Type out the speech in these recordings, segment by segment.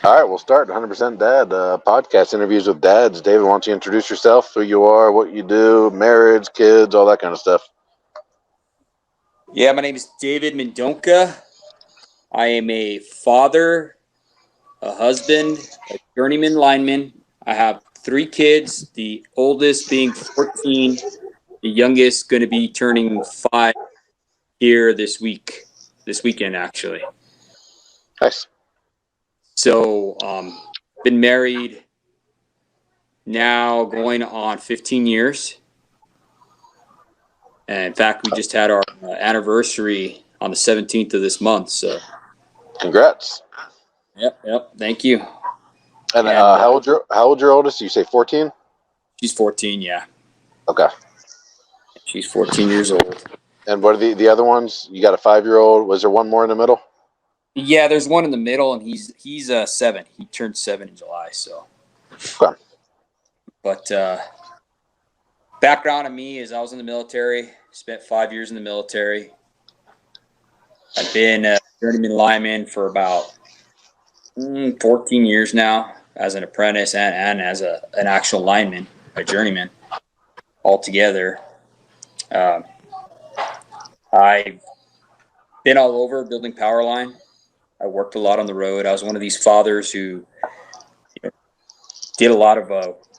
All right, we'll start 100% Dad podcast interviews with dads. David, why don't you introduce yourself, who you are, what you do, marriage, kids, all that kind of stuff. Yeah, my name is David Mendonca. I am a father, a husband, a journeyman lineman. I have three kids, the oldest being 14, the youngest going to be turning 5 here this weekend actually. Nice. So, been married now going on 15 years. And in fact, we just had our anniversary on the 17th of this month. So, Congrats. Yep. Thank you. And how old your oldest? You say 14? She's 14, yeah. Okay. She's 14 years old. And what are the other ones? You got a 5-year-old. Was there one more in the middle? Yeah, there's one in the middle, and he's 7. He turned 7 in July. So, Okay. But background on me is I was in the military. Spent 5 years in the military. I've been a journeyman lineman for about 14 years now, as an apprentice and as an actual lineman, a journeyman, altogether. I've been all over building power line. I worked a lot on the road. I was one of these fathers who did a lot of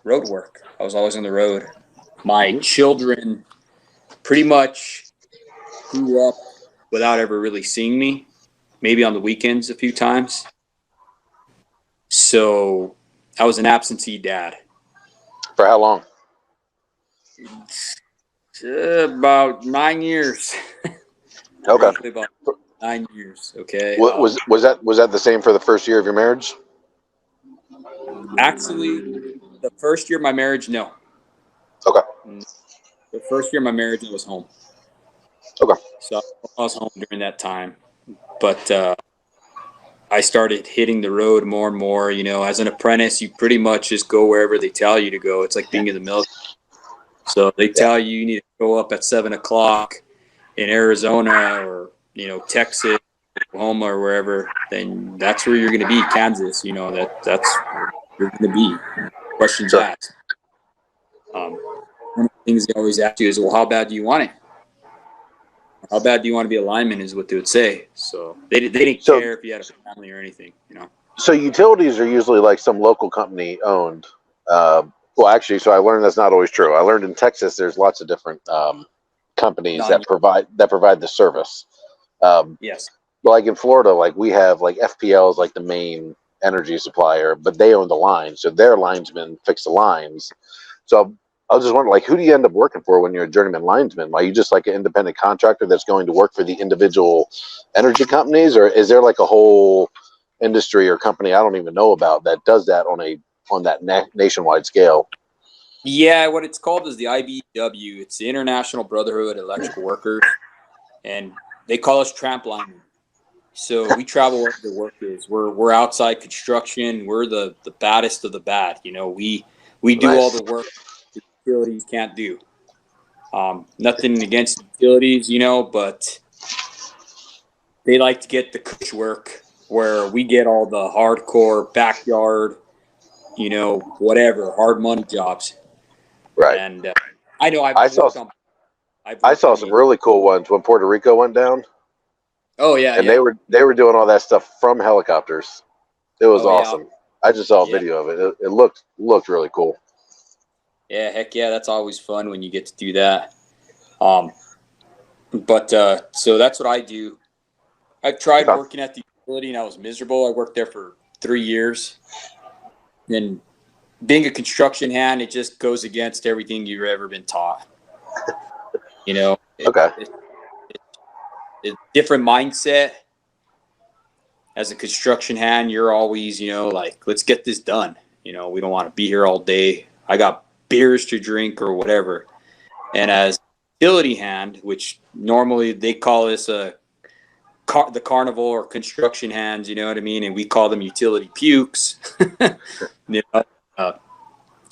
road work. I was always on the road. My children pretty much grew up without ever really seeing me, maybe on the weekends a few times. So I was an absentee dad. For how long? About 9 years. Okay. About 9 years. Okay. Was that the same for the first year of your marriage? Actually, the first year of my marriage, no. Okay. The first year of my marriage, I was home. Okay. So I was home during that time. But I started hitting the road more and more. You know, as an apprentice, you pretty much just go wherever they tell you to go. It's like being in the military. So they tell you need to go up at 7 o'clock in Arizona or, Texas, Oklahoma or wherever, then that's where you're going to be. Kansas, that's where you're going to be. Questions asked. One of the things they always ask you is, well, how bad do you want it? How bad do you want to be a lineman is what they would say. So they didn't care if you had a family or anything, So utilities are usually like some local company owned. Well, actually, so I learned that's not always true. I learned in Texas there's lots of different companies that provide the service. Yes. Like in Florida, like we have like FPL is like the main energy supplier, but they own the line, so their linesmen fix the lines. So I was just wondering, like, who do you end up working for when you're a journeyman linesman? Are you just like an independent contractor that's going to work for the individual energy companies, or is there like a whole industry or company I don't even know about that does that on that nationwide scale? Yeah, what it's called is the IBEW. It's the International Brotherhood of Electrical Workers, and they call us tramp linemen. So we travel where the work is. We're outside construction. We're the baddest of the bad. We do all the work the utilities can't do. Nothing against utilities, but they like to get the cush work where we get all the hardcore backyard, whatever hard money jobs. Right. And I know I saw some really cool ones when Puerto Rico went down. Oh yeah, and they were doing all that stuff from helicopters. It was awesome. Yeah. I just saw a video of it. It looked really cool. Yeah, heck yeah, that's always fun when you get to do that. But so that's what I do. I've tried working at the utility and I was miserable. I worked there for 3 years. And being a construction hand, it just goes against everything you've ever been taught. It's a different mindset. As a construction hand, you're always, like, let's get this done. We don't want to be here all day. I got beers to drink or whatever. And as utility hand, which normally they call us the carnival or construction hands, you know what I mean? And we call them utility pukes.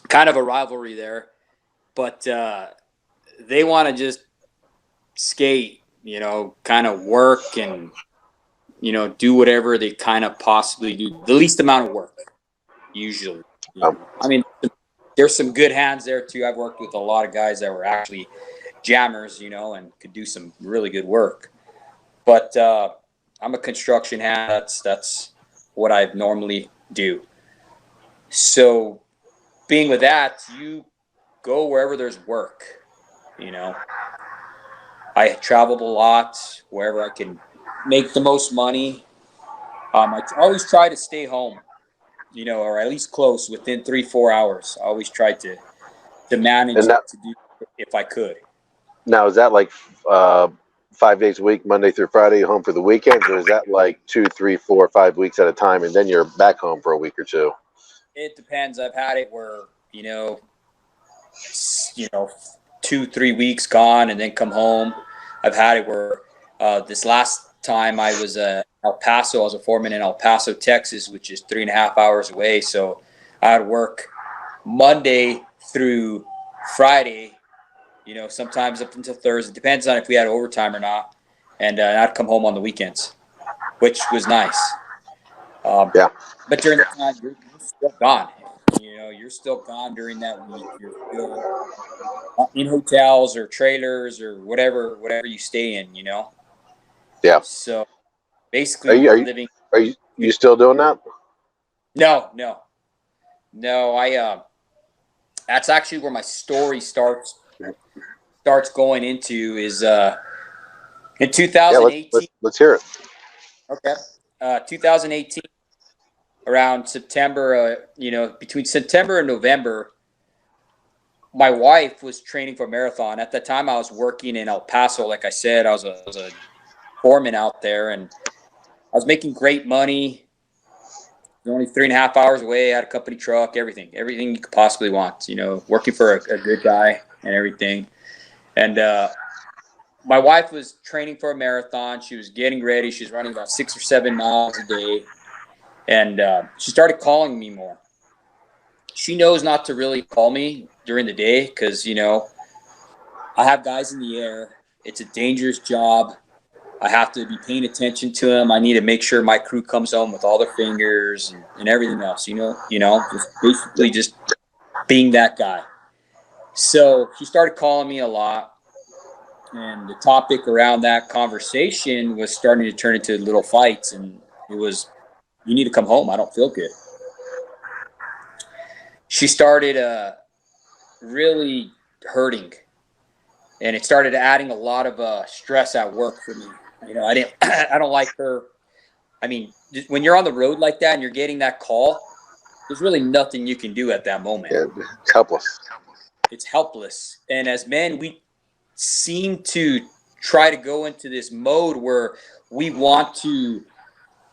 Kind of a rivalry there. But they want to just skate, kind of work and, do whatever they kind of possibly do, the least amount of work, usually. I mean, there's some good hands there too. I've worked with a lot of guys that were actually jammers, and could do some really good work. But I'm a construction hand. That's what I normally do. So being with that, you go wherever there's work. I traveled a lot wherever I can make the most money. I always try to stay home, or at least close within 3-4 hours. I always tried to manage And to do if I could. now is that like 5 days a week, Monday through Friday, home for the weekends, or is that like 2, 3, 4, 5 weeks at a time, and then you're back home for a week or two? It depends. I've had it where 2-3 weeks gone and then come home. I've had it where this last time I was El Paso. I was a foreman in El Paso, Texas, which is 3.5 hours away. So I had work Monday through Friday. Sometimes up until Thursday. Depends on if we had overtime or not. And I'd come home on the weekends, which was nice. Yeah. But during the time, you're still gone. You're still gone during that week. You're still in hotels or trailers or whatever you stay in. Yeah. So Are basically, you are you, living. are you still doing that? No. I that's actually where my story starts going into is in Yeah. 2018. Let's hear it. Okay. 2018, around September, between September and November, my wife was training for a marathon. At that time, I was working in El Paso. Like I said, I was a foreman out there, and I was making great money. Only 3.5 hours away. I had a company truck, everything you could possibly want. Working for a good guy and everything. And my wife was training for a marathon. She was getting ready. She was running about 6 or 7 miles a day. And she started calling me more. She knows not to really call me during the day because, I have guys in the air. It's a dangerous job. I have to be paying attention to them. I need to make sure my crew comes home with all their fingers and everything else, just basically just being that guy. So she started calling me a lot. And the topic around that conversation was starting to turn into little fights. And it was, you need to come home. I don't feel good. She started really hurting. And it started adding a lot of stress at work for me. I don't like her. I mean, when you're on the road like that and you're getting that call, there's really nothing you can do at that moment. Yeah, it's helpless. It's helpless. And as men, we seem to try to go into this mode where we want to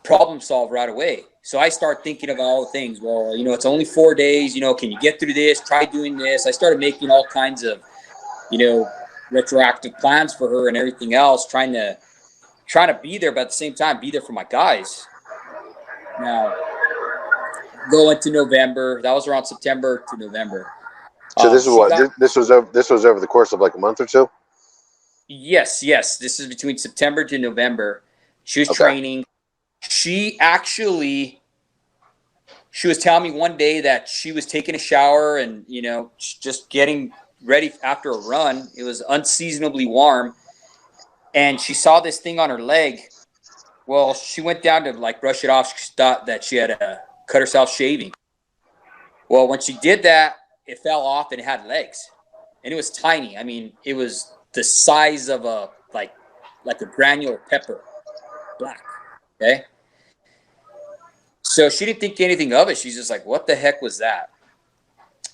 problem solve right away. So I start thinking of all the things. Well, it's only 4 days. Can you get through this? Try doing this. I started making all kinds of, retroactive plans for her and everything else, trying to be there, but at the same time, be there for my guys. Now, go into November. That was around September to November. So this is this was over the course of like a month or two. Yes. This is between September to November. She was training. She was telling me one day that she was taking a shower and, just getting ready after a run. It was unseasonably warm. And she saw this thing on her leg. Well, she went down to brush it off. She thought that she had cut herself shaving. Well, when she did that, it fell off and it had legs. And it was tiny. I mean, it was the size of a granular pepper. Black. Okay. So she didn't think anything of it. She's just like, what the heck was that?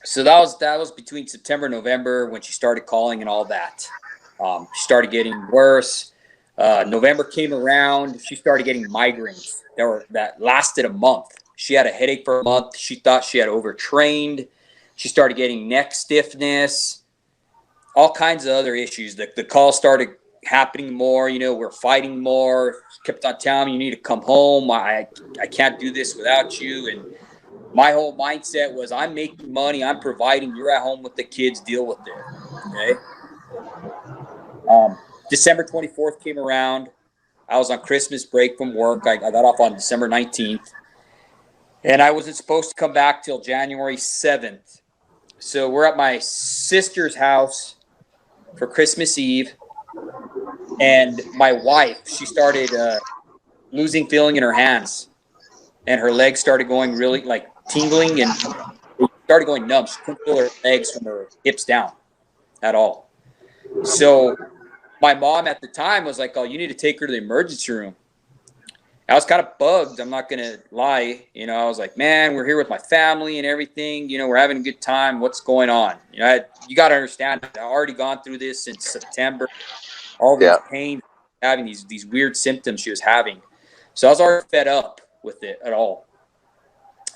So that was between September and November when she started calling and all that. She started getting worse. November came around. She started getting migraines that lasted a month. She had a headache for a month. She thought she had overtrained. She started getting neck stiffness, all kinds of other issues. The calls started happening more. We're fighting more. She kept on telling me, you need to come home. I can't do this without you. And my whole mindset was, I'm making money. I'm providing. You're at home with the kids. Deal with it. Okay. December 24th came around. I was on Christmas break from work. I got off on December 19th, and I wasn't supposed to come back till January 7th. So we're at my sister's house for Christmas Eve, and my wife, she started losing feeling in her hands, and her legs started going really like tingling, and they started going numb. She couldn't feel her legs from her hips down at all. So my mom at the time was like, "Oh, you need to take her to the emergency room." I was kind of bugged. I'm not going to lie. I was like, man, we're here with my family and everything. We're having a good time. What's going on? You got to understand, I've already gone through this since September. All these pains, having these weird symptoms she was having. So I was already fed up with it at all.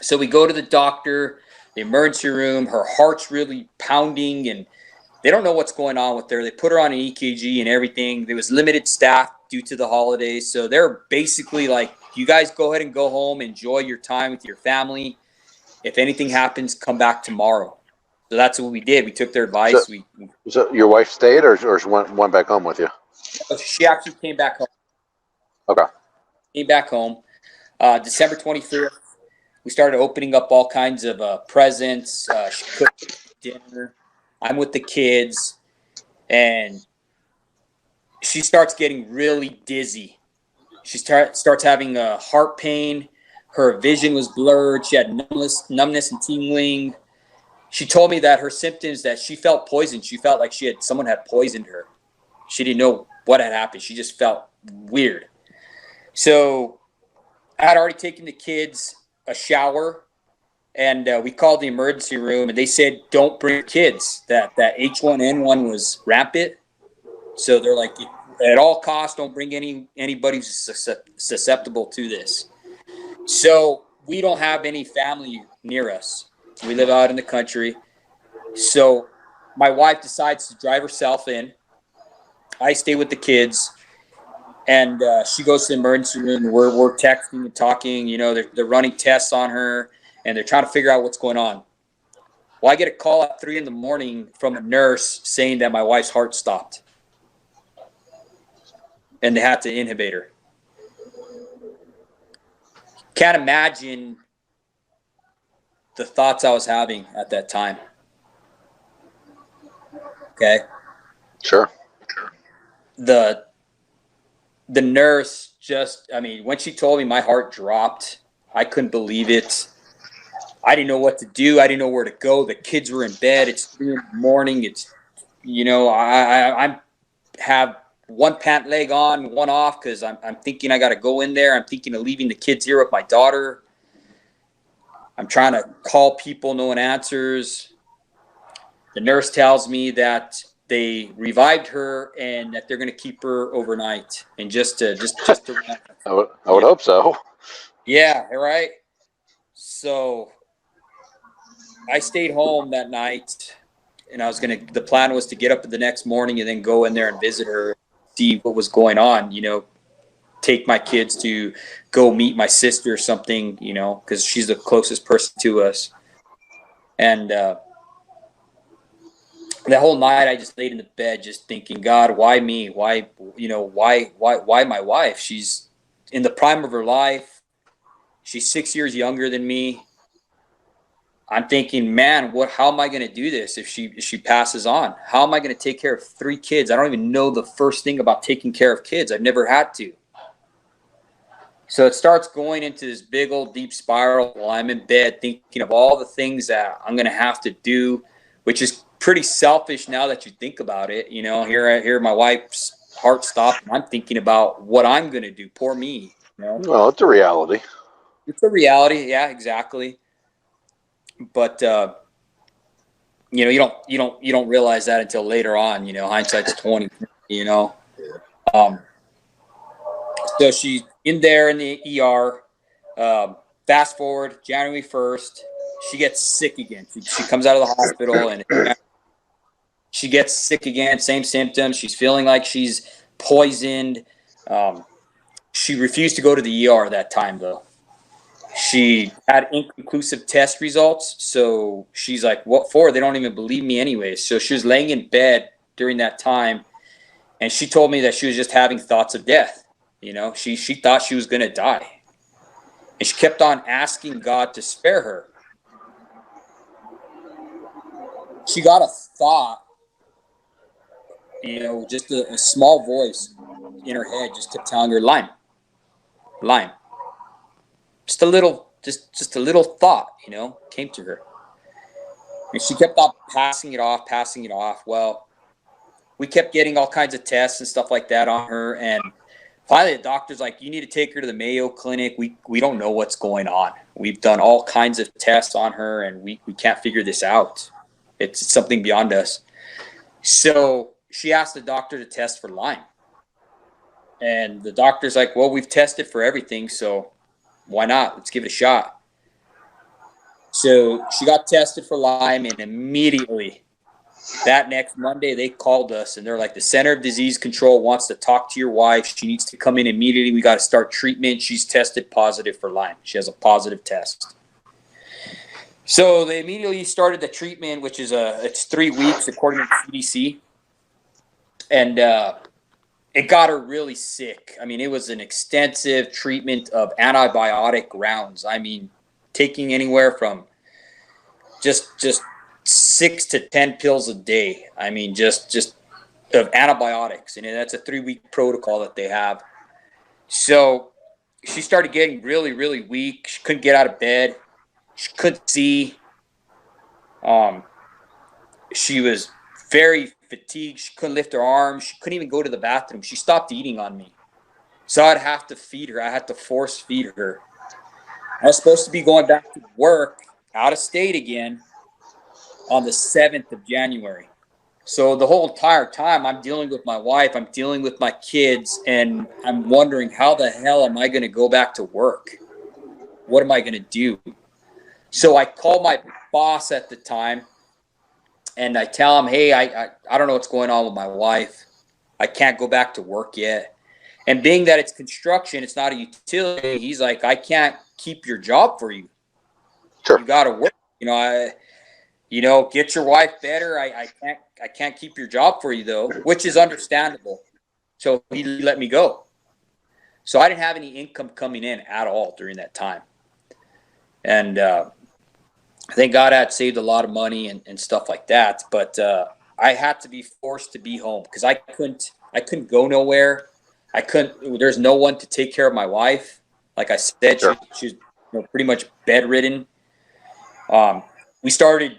So we go to the doctor, the emergency room. Her heart's really pounding, and they don't know what's going on with her. They put her on an EKG and everything. There was limited staff due to the holidays. So they're basically like, you guys go ahead and go home, enjoy your time with your family. If anything happens, come back tomorrow. So that's what we did. We took their advice. So your wife stayed, or she went back home with you? She actually came back home. Okay. Came back home. December 25th, we started opening up all kinds of presents. She cooked dinner. I'm with the kids, and she starts getting really dizzy. She starts having a heart pain. Her vision was blurred. She had numbness and tingling. She told me that her symptoms, that she felt poisoned. She felt like someone had poisoned her. She didn't know what had happened. She just felt weird. So I had already taken the kids a shower, and we called the emergency room, and they said, don't bring kids. That H1N1 was rampant. So they're like, at all costs, don't bring anybody who's susceptible to this. So we don't have any family near us. We live out in the country. So my wife decides to drive herself in. I stay with the kids, and she goes to the emergency room. We're texting and talking. They're running tests on her, and they're trying to figure out what's going on. Well, I get a call at 3 a.m. from a nurse saying that my wife's heart stopped, and they had to intubate her. Can't imagine the thoughts I was having at that time. Okay. Sure. The nurse when she told me, my heart dropped. I couldn't believe it. I didn't know what to do. I didn't know where to go. The kids were in bed. It's 3 a.m. It's, I have one pant leg on, one off, because I'm thinking I got to go in there. I'm thinking of leaving the kids here with my daughter. I'm trying to call people. No one answers. The nurse tells me that they revived her and that they're going to keep her overnight. And just to I would hope so. Yeah, right. So I stayed home that night, and the plan was to get up the next morning and then go in there and visit her, see what was going on, take my kids to go meet my sister or something, because she's the closest person to us. And that whole night I just laid in the bed just thinking, God, why me? Why my wife? She's in the prime of her life. She's 6 years younger than me. I'm thinking, man, how am I going to do this if she passes on? How am I going to take care of 3 kids? I don't even know the first thing about taking care of kids. I've never had to. So it starts going into this big old deep spiral while I'm in bed thinking of all the things that I'm going to have to do, which is pretty selfish now that you think about it. Here my wife's heart stopped, and I'm thinking about what I'm going to do. Poor me. Well, it's a reality. It's a reality. Yeah, exactly. But you don't realize that until later on. Hindsight's 20. So she's in there in the ER. Fast forward January 1st, she gets sick again. She comes out of the hospital and she gets sick again. Same symptoms. She's feeling like she's poisoned. She refused to go to the ER that time though. She had inconclusive test results, so she's like, what for? They don't even believe me anyway. So she was laying in bed during that time, and she told me that she was just having thoughts of death. You know, she thought she was going to die. And she kept on asking God to spare her. She got a thought, you know, just a small voice in her head just kept telling her, Lime, Lime. Just a little thought, you know, came to her. And she kept on passing it off, passing it off. Well, we kept getting all kinds of tests and stuff like that on her. And finally, the doctor's like, you need to take her to the Mayo Clinic. We don't know what's going on. We've done all kinds of tests on her, and we can't figure this out. It's something beyond us. So she asked the doctor to test for Lyme. And the doctor's like, well, we've tested for everything, so why not? Let's give it a shot. So she got tested for Lyme, and immediately that next Monday they called us, and they're like, the Center of Disease Control wants to talk to your wife. She needs to come in immediately. We got to start treatment. She's tested positive for Lyme. She has a positive test. So they immediately started the treatment, which is it's 3 weeks according to the CDC. And it got her really sick. I mean, it was an extensive treatment of antibiotic rounds. I mean, taking anywhere from just 6 to 10 pills a day. I mean, just of antibiotics. And that's a 3-week protocol that they have. So she started getting really, really weak. She couldn't get out of bed. She couldn't see. She was very fatigued. She couldn't lift her arms. She couldn't even go to the bathroom. She stopped eating on me. So I'd have to feed her. I had to force feed her. I was supposed to be going back to work out of state again on the 7th of January. So the whole entire time I'm dealing with my wife, I'm dealing with my kids, and I'm wondering, how the hell am I going to go back to work? What am I going to do? So I called my boss at the time, and I tell him, hey, I don't know what's going on with my wife. I can't go back to work yet. And being that it's construction, it's not a utility, he's like, I can't keep your job for you. Sure. You got to work. You know, get your wife better. I can't keep your job for you, though, which is understandable. So he let me go. So I didn't have any income coming in at all during that time. And thank God I had saved a lot of money and stuff like that. But I had to be forced to be home because I couldn't go nowhere. There's no one to take care of my wife. Like I said, Sure. she's pretty much bedridden. We started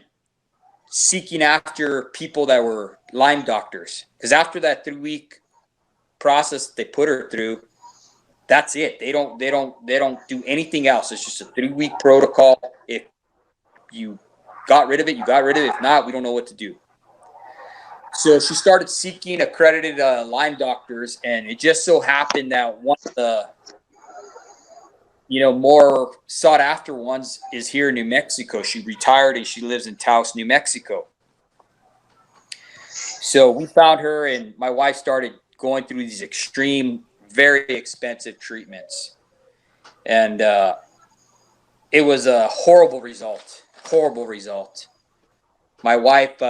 seeking after people that were Lyme doctors, because after that 3-week process they put her through, that's it. They don't do anything else. It's just a 3-week protocol. If you got rid of it, you got rid of it. If not, we don't know what to do. So she started seeking accredited Lyme doctors, and it just so happened that one of the more sought after ones is here in New Mexico. She retired and she lives in Taos, New Mexico. So we found her, and my wife started going through these extreme, very expensive treatments. And it was a horrible result. My wife,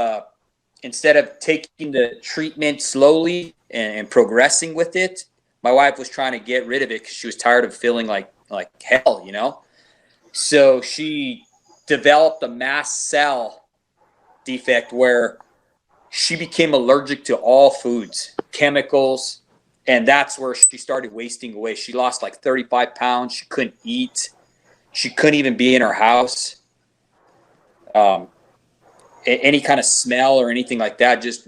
instead of taking the treatment slowly and progressing with it, my wife was trying to get rid of it because she was tired of feeling like hell, So she developed a mast cell defect where she became allergic to all foods, chemicals, and that's where she started wasting away. She lost like 35 pounds. She couldn't eat. She couldn't even be in her house. Any kind of smell or anything like that it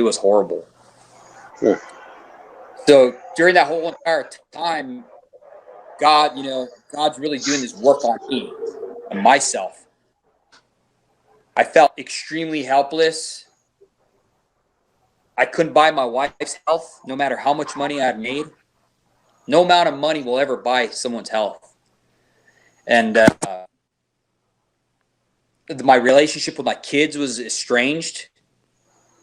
was horrible. Yeah. So during that whole entire time, God's really doing this work on me and myself. I felt extremely helpless. I couldn't buy my wife's health, no matter how much money I had made. No amount of money will ever buy someone's health. And my relationship with my kids was estranged.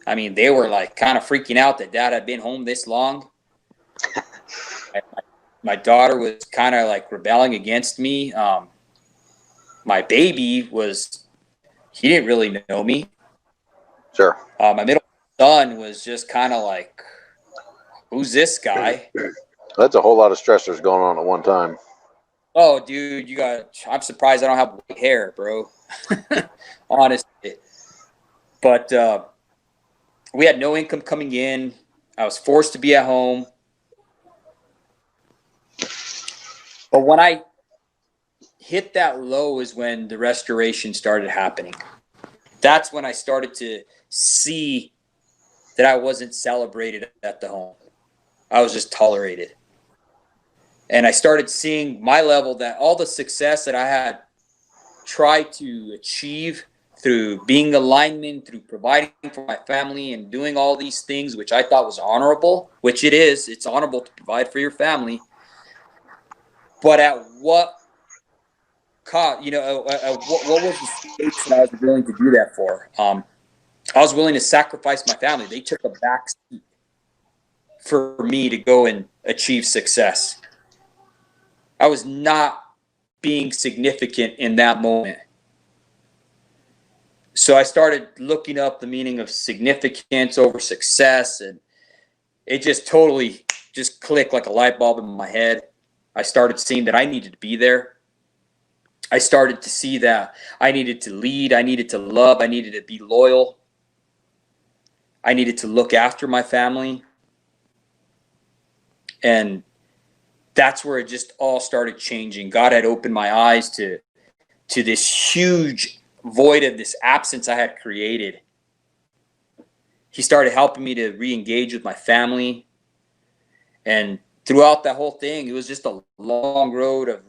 I mean, they were like kind of freaking out that Dad had been home this long. My daughter was kind of like rebelling against me. My baby he didn't really know me. Sure. My middle son was just kind of like who's this guy? That's a whole lot of stressors going on at one time. Oh, dude, I'm surprised I don't have white hair, bro. Honestly. But we had no income coming in. I was forced to be at home. But when I hit that low is when the restoration started happening. That's when I started to see that I wasn't celebrated at the home. I was just tolerated. And I started seeing my level, that all the success that I had tried to achieve through being a lineman, through providing for my family and doing all these things, which I thought was honorable, which it is. It's honorable to provide for your family. But at what cost? What was the stakes that I was willing to do that for? I was willing to sacrifice my family. They took a back seat for me to go and achieve success. I was not being significant in that moment. So I started looking up the meaning of significance over success, and it just totally just clicked like a light bulb in my head. I started seeing that I needed to be there. I started to see that I needed to lead, I needed to love, I needed to be loyal. I needed to look after my family. And that's where it just all started changing. God had opened my eyes to this huge void of this absence I had created. He started helping me to re-engage with my family. And throughout that whole thing, it was just a long road of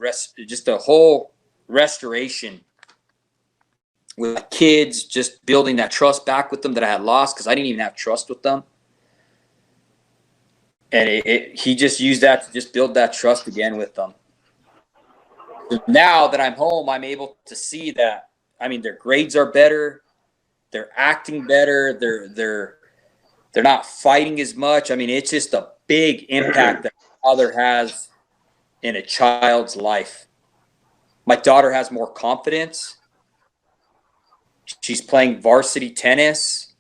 just a whole restoration with my kids, just building that trust back with them that I had lost because I didn't even have trust with them. And he just used that to just build that trust again with them. So now that I'm home, I'm able to see that, their grades are better. They're acting better. They're not fighting as much. It's just a big impact that a father has in a child's life. My daughter has more confidence. She's playing varsity tennis.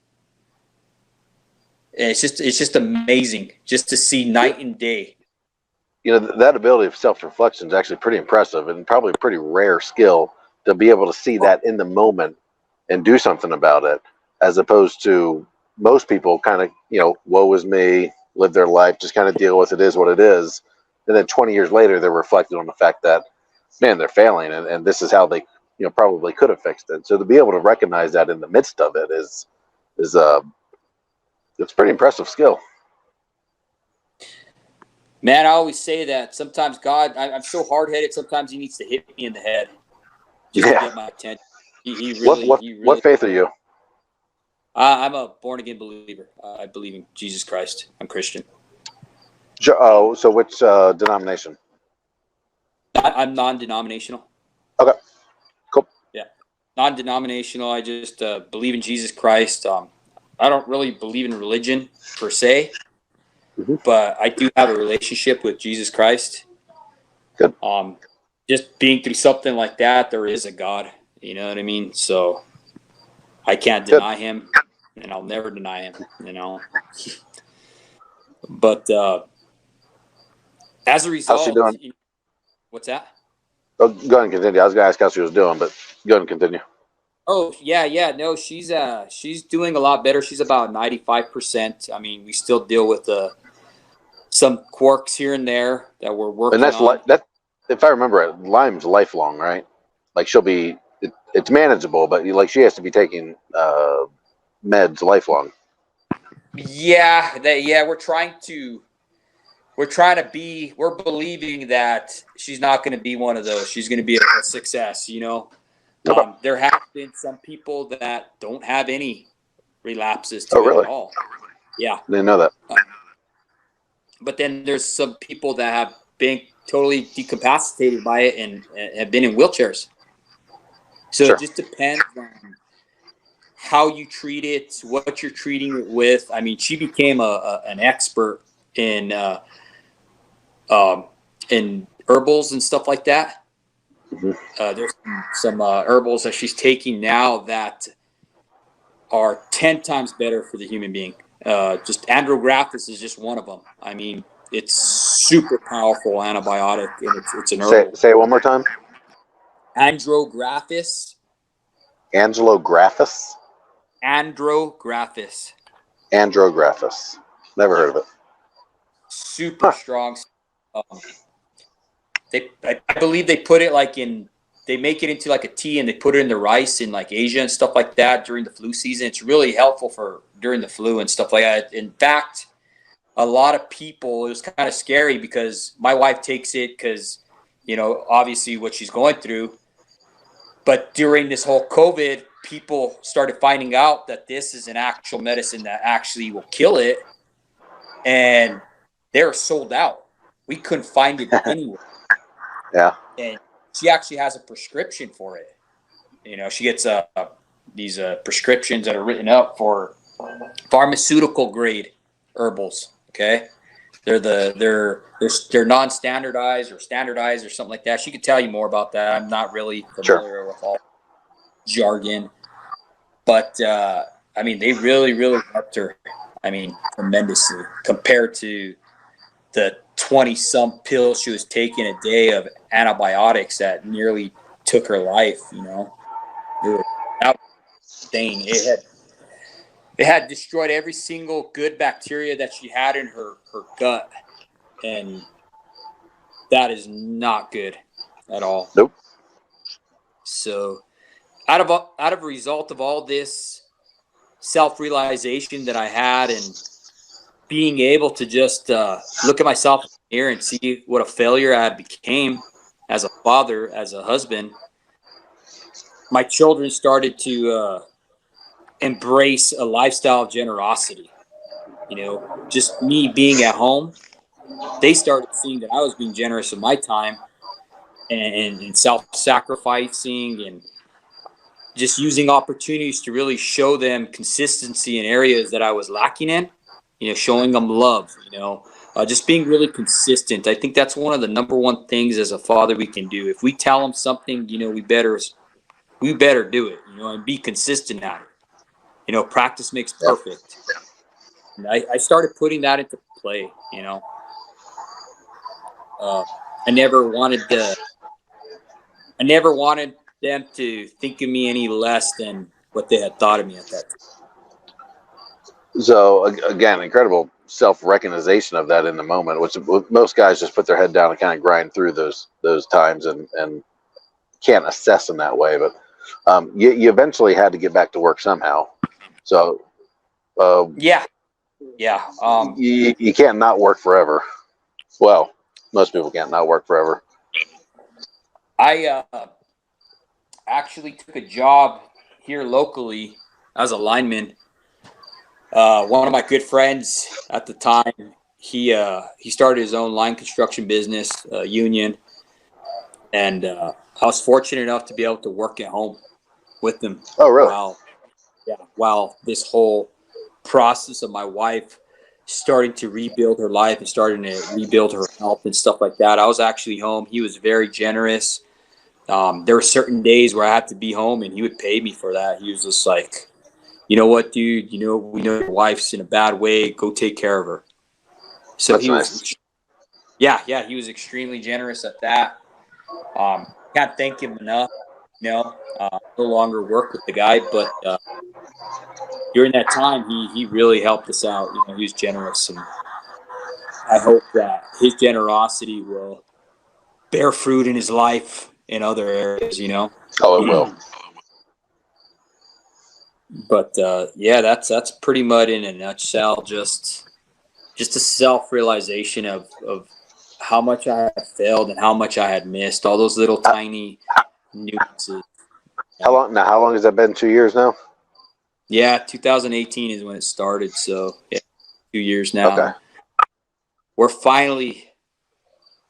And it's just amazing just to see night and day. That ability of self-reflection is actually pretty impressive and probably a pretty rare skill to be able to see that in the moment and do something about it, as opposed to most people kind of, woe is me, live their life, just kind of deal with it is what it is. And then 20 years later, they're reflecting on the fact that, man, they're failing. And this is how they, probably could have fixed it. So to be able to recognize that in the midst of it is it's a pretty impressive skill. Man, I always say that sometimes God, I'm so hard-headed, sometimes he needs to hit me in the head just to get my attention. He really. What faith are you? I'm a born-again believer. I believe in Jesus Christ. I'm Christian. Oh, so which denomination? I'm non-denominational. Okay, cool. Yeah, non-denominational. I just believe in Jesus Christ. I don't really believe in religion per se, but I do have a relationship with Jesus Christ. Good. Just being through something like that, there is a God. You know what I mean? So I can't deny him, and I'll never deny him. But as a result, how's she doing? What's that? Oh, go ahead and continue. I was going to ask how she was doing, but go ahead and continue. Oh, yeah. No, she's doing a lot better. She's about 95%. We still deal with some quirks here and there that we're working on. That, if I remember it, Lyme's lifelong, right? Like it's manageable, but she has to be taking meds lifelong. Yeah, we're believing that she's not going to be one of those. She's going to be a success, Okay. There have been some people that don't have any relapses to it at all. Yeah. I didn't know that. But then there's some people that have been totally decapacitated by it and have been in wheelchairs. So It just depends on how you treat it, what you're treating it with. She became an expert in herbals and stuff like that. There's some herbals that she's taking now that are 10 times better for the human being. Just andrographis is just one of them. I mean, it's super powerful antibiotic, and it's an herbal. Say it one more time. Andrographis. Angelographis. Andrographis. Andrographis. Never heard of it. Super strong. I believe they put it like they make it into like a tea and they put it in the rice in like Asia and stuff like that during the flu season. It's really helpful for during the flu and stuff like that. In fact, a lot of people, it was kind of scary because my wife takes it because, obviously what she's going through. But during this whole COVID, people started finding out that this is an actual medicine that actually will kill it. And they're sold out. We couldn't find it anywhere. Yeah. And she actually has a prescription for it. She gets these prescriptions that are written up for pharmaceutical grade herbals. Okay, they're non-standardized or standardized or something like that. She could tell you more about that. I'm not really familiar with all jargon, but I mean, they really, really helped her. I mean, tremendously compared to the 20-some pills she was taking a day of antibiotics that nearly took her life. That was insane. It had destroyed every single good bacteria that she had in her gut, and that is not good at all. Nope. So, out of a result of all this self-realization that I had, and being able to just look at myself in the mirror and see what a failure I became as a father, as a husband, my children started to embrace a lifestyle of generosity. Just me being at home, they started seeing that I was being generous with my time and self-sacrificing and just using opportunities to really show them consistency in areas that I was lacking in, showing them love, just being really consistent. I think that's one of the number one things as a father we can do. If we tell them something, we better do it, and be consistent at it. Practice makes perfect. And I started putting that into play, I never wanted them to think of me any less than what they had thought of me at that time. So again, incredible self-recognition of that in the moment, which most guys just put their head down and kind of grind through those times and can't assess in that way. But you eventually had to get back to work somehow. So yeah. You can't not work forever. Well, most people can't not work forever. I actually took a job here locally as a lineman. One of my good friends at the time, he started his own line construction business, union, and I was fortunate enough to be able to work at home with him. Oh, really? While this whole process of my wife starting to rebuild her life and starting to rebuild her health and stuff like that, I was actually home. He was very generous. There were certain days where I had to be home, and he would pay me for that. He was just like, you know what, dude, we know your wife's in a bad way. Go take care of her. So that's he nice. was, he was extremely generous at that. Can't thank him enough. No longer work with the guy, but during that time, he really helped us out. He was generous, and I hope that his generosity will bear fruit in his life in other areas. Oh, it will. But that's pretty much in a nutshell. Just a self-realization of how much I had failed and how much I had missed. All those little tiny nuances. How long has that been? 2 years now? Yeah, 2018 is when it started. So 2 years now. Okay. We're finally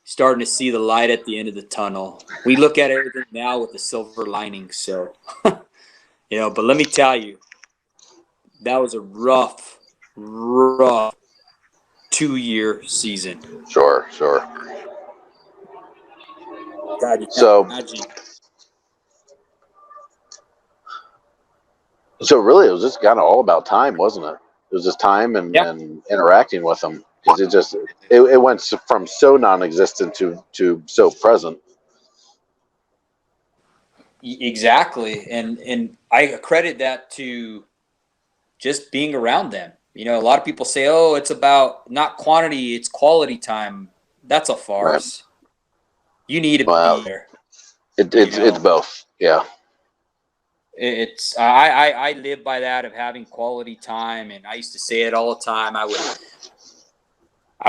starting to see the light at the end of the tunnel. We look at everything now with the silver lining. So, but let me tell you, that was a rough 2-year season. Sure. God, you can't imagine. So really, it was just kind of all about time, wasn't it? It was just time Yeah, and interacting with them, because it went from so non-existent to so present. exactly. And I credit that to just being around them. You know, a lot of people say, "Oh, it's about not quantity, it's quality time." That's a Right. farce. You need to Well, be there. You it's know, both. Yeah. it's I live by that of having quality time, and I used to say it all the time. I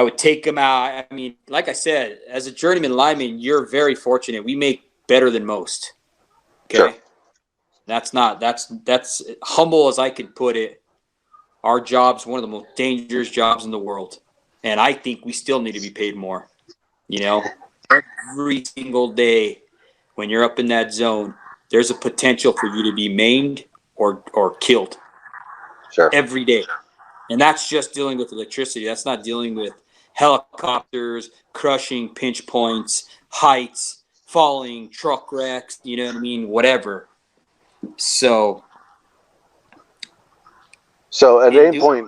would take them out. I mean, like I said, as a journeyman lineman, you're very fortunate. We make better than most. Sure. Okay, that's humble as I could put it. Our job's one of the most dangerous jobs in the world, and I think we still need to be paid more. You know, every single day when you're up in that zone, there's a potential for you to be maimed or killed Sure. every day. And that's just dealing with electricity. That's not dealing with helicopters, crushing pinch points, heights, falling, truck wrecks, you know what I mean? Whatever. So So at any it point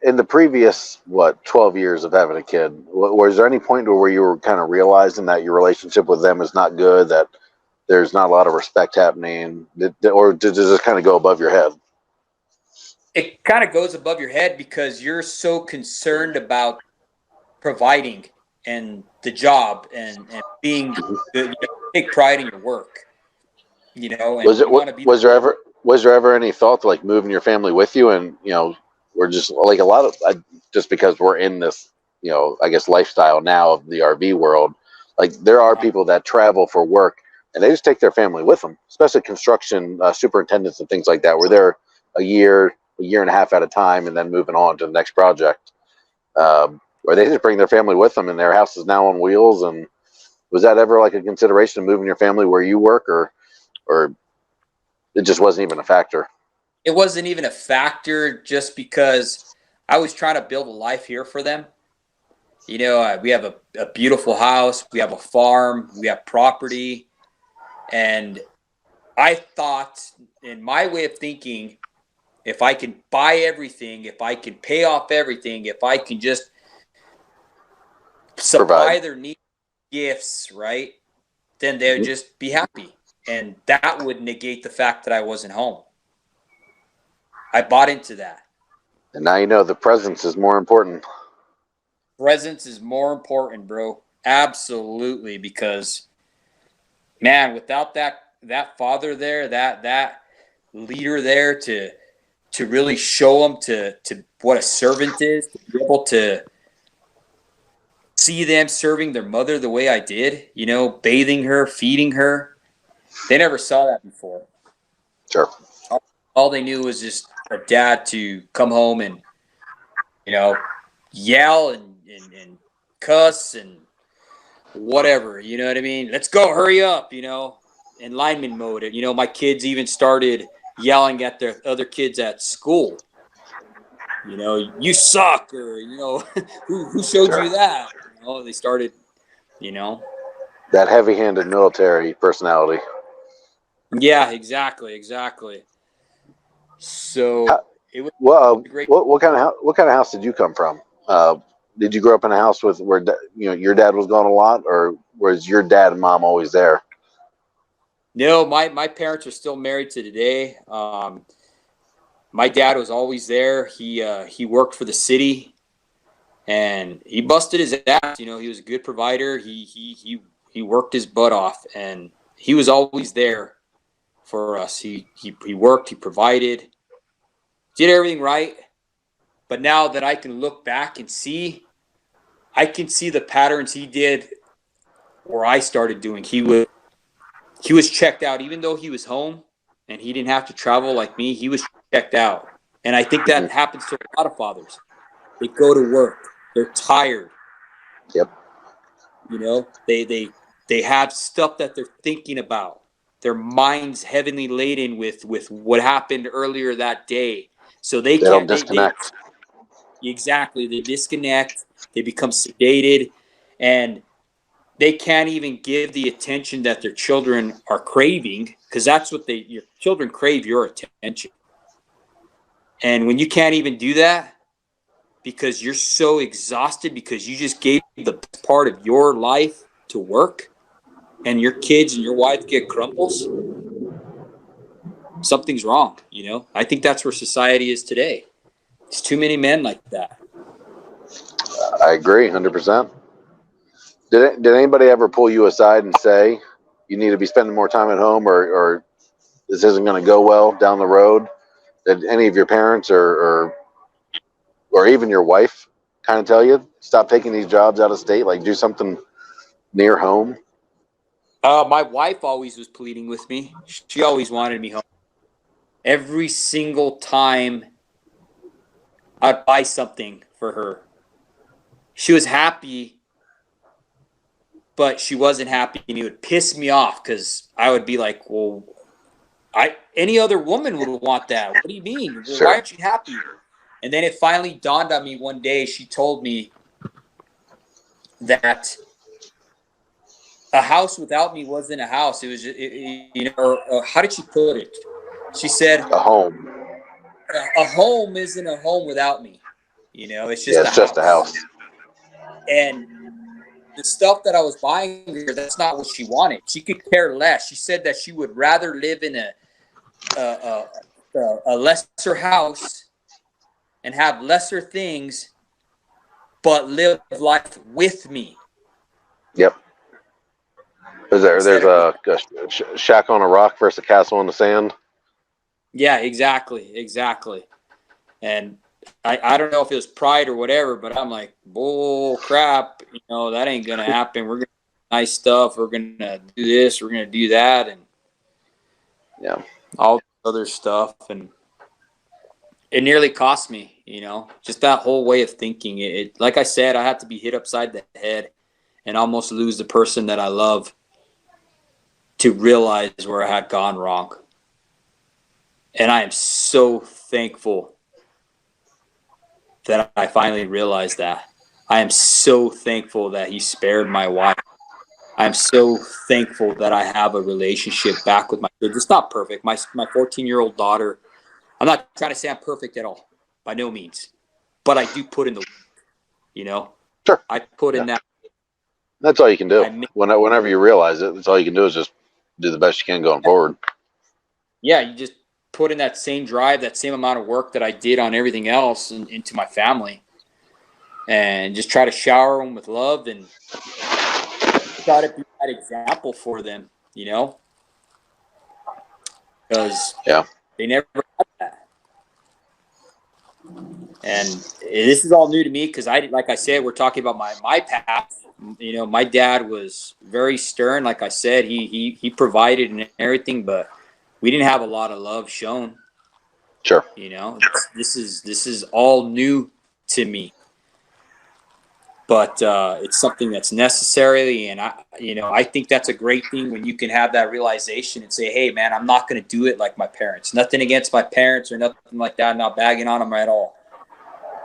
in the previous 12 years of having a kid, was there any point where you were kind of realizing that your relationship with them is not good, that there's not a lot of respect happening, or does it kind of go above your head? it kind of goes above your head because you're so concerned about providing and the job and being good. You take pride in your work, you know, and Was it you want to be the was there ever any thought to like moving your family with you? And we're just like a lot of just because we're in this, I guess lifestyle now of the RV world. Like there are people that travel for work and they just take their family with them, especially construction superintendents and things like that. Where they're a year and a half at a time, and then moving on to the next project. Where they just bring their family with them, and their house is now on wheels. And was that ever like a consideration of moving your family where you work, or it just wasn't even a factor? it wasn't even a factor just because I was trying to build a life here for them. You know, we have a beautiful house, we have a farm, we have property. And I thought, in my way of thinking, if I can buy everything, if I can pay off everything, if I can just Provide. supply their needs, gifts, right, then they would Mm-hmm. just be happy. And that would negate the fact that I wasn't home. I bought into that. And now you know the presence is more important. Presence is more important, bro. Absolutely, because man, without that father there, that leader there to really show them to what a servant is, to be able to see them serving their mother the way I did, you know, bathing her, feeding her. They never saw that before. Sure. All they knew was just a dad to come home and, you know, yell and cuss and whatever, you know what I mean? Let's go, hurry up, you know, in lineman mode. You know, my kids even started yelling at their other kids at school. You know, you suck, or you know, who showed Sure. you that? You know, they started, you know. That heavy-handed military personality. Yeah, exactly. So How, it was well, a great. what kind of house did you come from? Did you grow up in a house with where your dad was gone a lot, or was your dad and mom always there? No, my parents are still married to today. My dad was always there. He worked for the city, and he busted his ass. You know, he was a good provider. He worked his butt off, and he was always there for us. He worked. He provided. Did everything right. But now that I can look back and see, I can see the patterns he did where I started doing. He was checked out, even though he was home and he didn't have to travel like me. He was checked out, and I think Mm-hmm. that happens to a lot of fathers. They go to work, they're tired. Yep. You know, they have stuff that they're thinking about. Their minds heavily laden with what happened earlier that day, so they They don't can't. They disconnect. exactly they disconnect. They become sedated, and they can't even give the attention that their children are craving, because that's what your children crave, your attention. And when you can't even do that because you're so exhausted because you just gave the best part of your life to work, and your kids and your wife get crumbles, something's wrong. I think that's where society is today. There's too many men like that. I agree 100%. Did anybody ever pull you aside and say you need to be spending more time at home, or this isn't going to go well down the road? Did any of your parents or even your wife kind of tell you stop taking these jobs out of state, like do something near home? My wife always was pleading with me. She always wanted me home. Every single time I'd buy something for her, she was happy, but she wasn't happy, and it would piss me off because I would be like, well, any other woman would want that. What do you mean? Well, Sure. why aren't you happy? And then it finally dawned on me one day. She told me that a house without me wasn't a house. It was, or how did she put it? She said, A home. a home isn't a home without me. It's just Yeah, it's just a house. And the stuff that I was buying her, that's not what she wanted. She could care less. She said that she would rather live in a lesser house and have lesser things, but live life with me. Yep. There's a shack on a rock versus a castle in the sand. Yeah, exactly. And I don't know if it was pride or whatever, but I'm like, bull crap, that ain't gonna happen. We're gonna do nice stuff. We're gonna do this. We're gonna do that, and yeah, all other stuff. And it nearly cost me, just that whole way of thinking. It like I said, I had to be hit upside the head and almost lose the person that I love to realize where I had gone wrong. And I am so thankful that I finally realized that. I am so thankful that he spared my wife. I'm so thankful that I have a relationship back with my kids. It's not perfect. My 14-year-old daughter, I'm not trying to say I'm perfect at all, by no means. But I do put in the work, Sure. I put in that. That's all you can do. Whenever you realize it, that's all you can do is just do the best you can going forward. Yeah, you just put in that same drive, that same amount of work that I did on everything else into my family, and just try to shower them with love and try to be that example for them, because they never had that. And this is all new to me because like I said, we're talking about my path. My dad was very stern. Like I said, he provided and everything, but we didn't have a lot of love shown. Sure. This is all new to me, but it's something that's necessary, and I think that's a great thing when you can have that realization and say, hey man, I'm not going to do it like my parents. Nothing against my parents or nothing like that. I'm not bagging on them at all,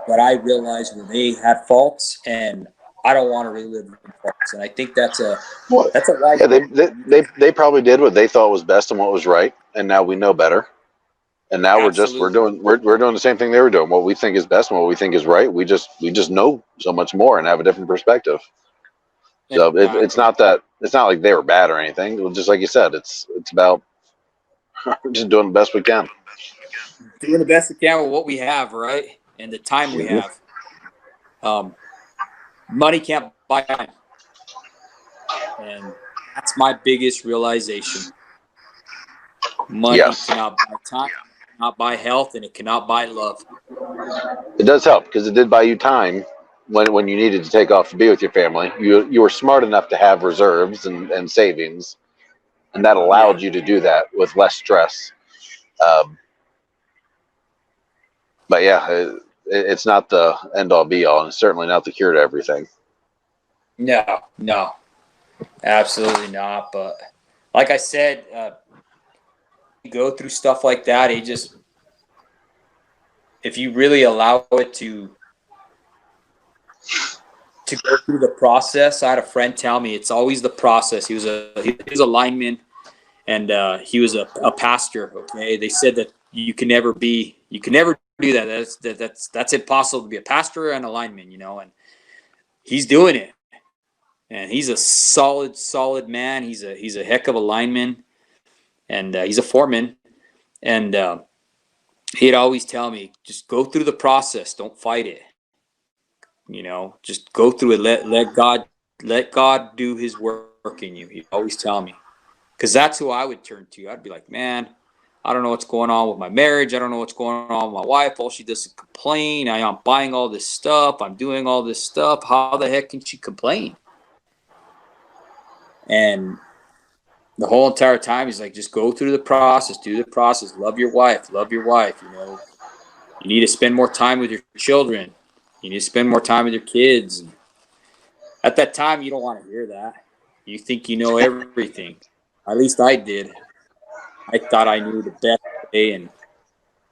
but I realized where they had faults, and I don't want to relive them faults. And I think that's a wise. Yeah, they probably did what they thought was best and what was right, and now we know better. And now we're doing the same thing they were doing. What we think is best and what we think is right. We just know so much more and have a different perspective. So it's not like they were bad or anything. Just like you said, it's about just doing the best we can. Doing the best we can with what we have, right, and the time we have. Money can't buy time, and that's my biggest realization. Money cannot buy time, cannot buy health, and it cannot buy love. It does help because it did buy you time when you needed to take off to be with your family. You were smart enough to have reserves and savings, and that allowed you to do that with less stress. But yeah, it's not the end all be all, and it's certainly not the cure to everything. No, absolutely not. But like I said, you go through stuff like that. If you really allow it to go through the process. I had a friend tell me it's always the process. He was a lineman, and he was a pastor. Okay, they said that you can never do that. That's impossible to be a pastor and a lineman, and he's doing it. And he's a solid man. He's a heck of a lineman, and he's a foreman. And he'd always tell me, just go through the process. Don't fight it. Just go through it. Let God do His work in you. He'd always tell me, because that's who I would turn to. I'd be like, man, I don't know what's going on with my marriage. I don't know what's going on with my wife. All she does is complain. I'm buying all this stuff. I'm doing all this stuff. How the heck can she complain? And the whole entire time, he's like, just go through the process, do the process, love your wife. You need to spend more time with your children. You need to spend more time with your kids. And at that time, you don't want to hear that. You think you know everything. At least I did. I thought I knew the best way, and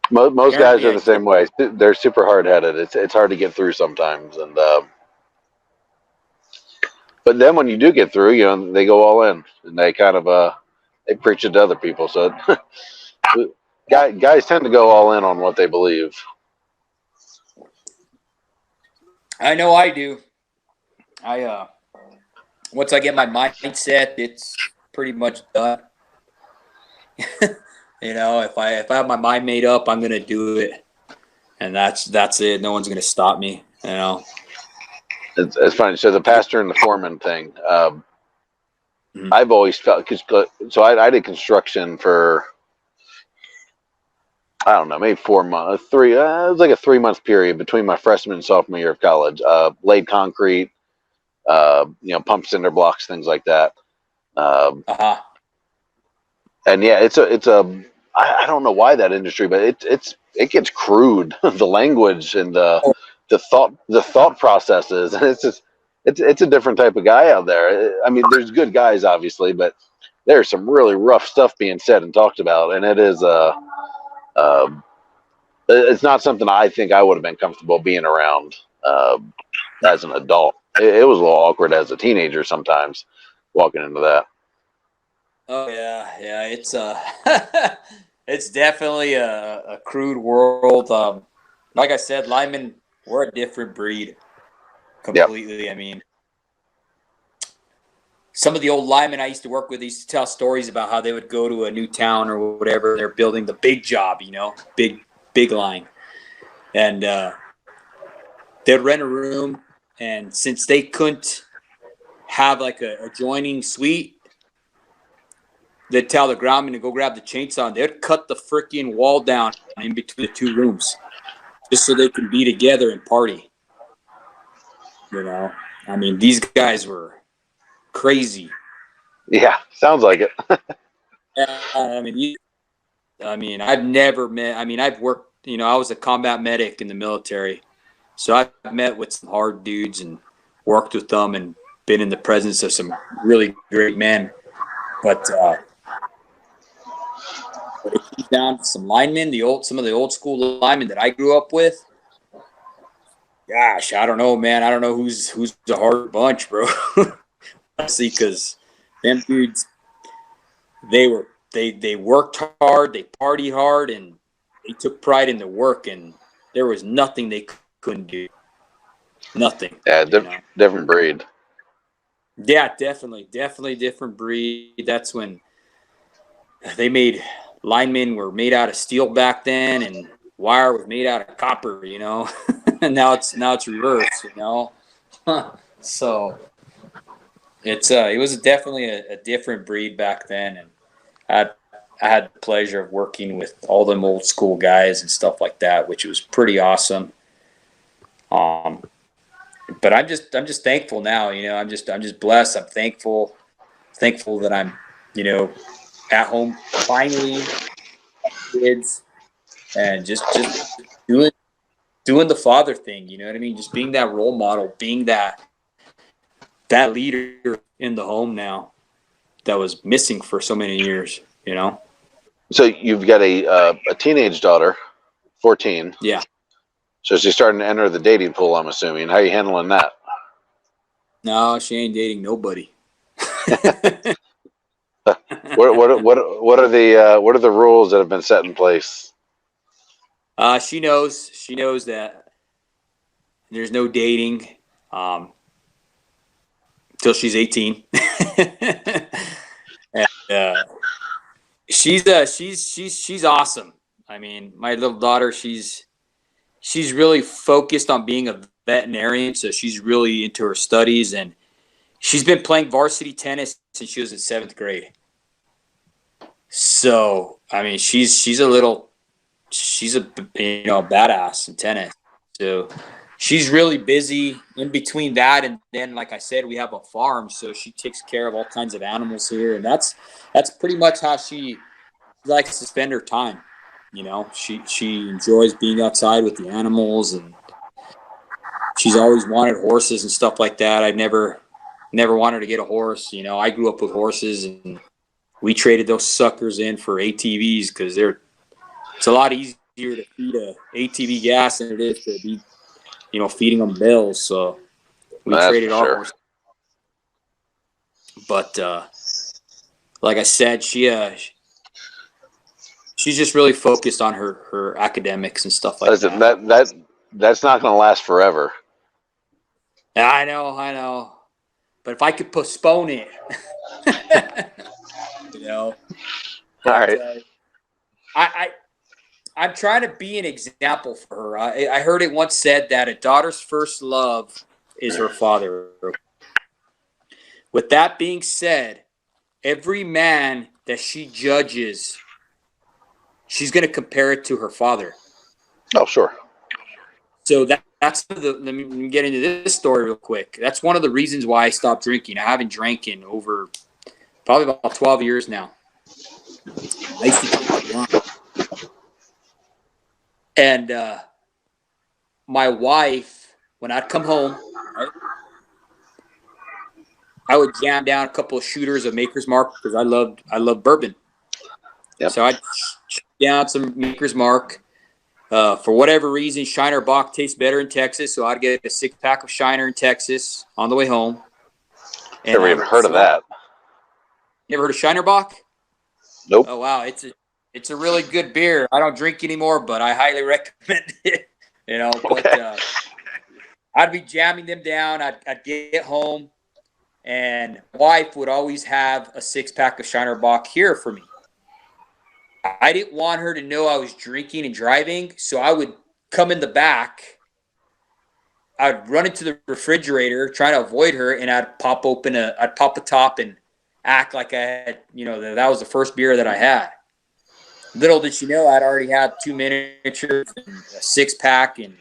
most guys apparently are I the same way. They're super hard headed. It's hard to get through sometimes, and but then when you do get through, they go all in, and they kind of they preach it to other people. So guys tend to go all in on what they believe. I know I do. I once I get my mindset, it's pretty much done. If I have my mind made up, I'm gonna do it, and that's it. No one's gonna stop me. It's funny. So the pastor and the foreman thing. Mhm. I've always felt so I did construction for, I don't know, maybe 4 months, it was like a 3 month period between my freshman and sophomore year of college. Laid concrete, pump cinder blocks, things like that. Uh-huh. And yeah, I don't know why that industry, but it gets crude. The language and the thought processes, and it's a different type of guy out there. I mean, there's good guys obviously, but there's some really rough stuff being said and talked about, and uh, it's not something I think I would have been comfortable being around as an adult. It was a little awkward as a teenager sometimes walking into that. Oh yeah. It's it's definitely a crude world. Like I said, linemen, we're a different breed completely. Yep. I mean, some of the old linemen I used to work with used to tell stories about how they would go to a new town or whatever. They're building the big job, big line, and they'd rent a room, and since they couldn't have like a adjoining suite, they'd tell the groundman to go grab the chainsaw, and they'd cut the freaking wall down in between the two rooms just so they could be together and party. I mean, these guys were crazy. Yeah, sounds like it. I mean, I've never met. I mean, I've worked. I was a combat medic in the military, so I've met with some hard dudes and worked with them and been in the presence of some really great men. But when it comes down to some linemen, some of the old school linemen that I grew up with, gosh, I don't know, man. I don't know who's the hard bunch, bro. Honestly, because them dudes, they worked hard, they partied hard, and they took pride in their work, and there was nothing they couldn't do. Nothing. Yeah, different breed. Yeah, definitely different breed. That's when they made linemen were made out of steel back then, and wire was made out of copper. And now it's reversed. So it was definitely a different breed back then, and I had the pleasure of working with all them old school guys and stuff like that, which was pretty awesome. But I'm just thankful now. I'm just blessed. I'm thankful that I'm at home finally, kids, and just doing the father thing. You know what I mean? Just being that role model, being that leader in the home now that was missing for so many years. So you've got a teenage daughter, 14. Yeah. So she's starting to enter the dating pool, I'm assuming. How are you handling that? No, she ain't dating nobody. What are the rules that have been set in place? She knows. She knows that there's no dating until she's 18. And she's awesome. I mean, my little daughter, she's really focused on being a veterinarian, so she's really into her studies, and she's been playing varsity tennis since she was in 7th grade. So, I mean, she's a badass in tennis. So she's really busy in between that, and then, like I said, we have a farm, so she takes care of all kinds of animals here, and that's pretty much how she likes to spend her time. You know, she enjoys being outside with the animals, and she's always wanted horses and stuff like that. I never wanted to get a horse. You know, I grew up with horses, and we traded those suckers in for ATVs because it's a lot easier to feed a ATV gas than it is to be, feeding them bills. So we traded our horses. But like I said, she's just really focused on her academics and stuff like that. That's not going to last forever. I know. But if I could postpone it, All right. I'm trying to be an example for her. I heard it once said that a daughter's first love is her father. With that being said, every man that she judges, she's going to compare it to her father. Oh, sure. So that's let me get into this story real quick. That's one of the reasons why I stopped drinking. I haven't drank in over probably about 12 years now. I used to drink a lot. And my wife, when I'd come home, right, I would jam down a couple of shooters of Maker's Mark because I love bourbon. Yep. So I'd down some Maker's Mark. For whatever reason, Shiner Bock tastes better in Texas, so I'd get a 6-pack of Shiner in Texas on the way home. Never even heard of that. You ever heard of Shiner Bock? Nope. Oh wow, it's a really good beer. I don't drink anymore, but I highly recommend it. Okay. But I'd be jamming them down. I'd get home, and my wife would always have a 6-pack of Shiner Bock here for me. I didn't want her to know I was drinking and driving, so I would come in the back. I'd run into the refrigerator, trying to avoid her, and I'd pop a top and act like I had, that was the first beer that I had. Little did she know I'd already had 2 miniatures and a 6-pack and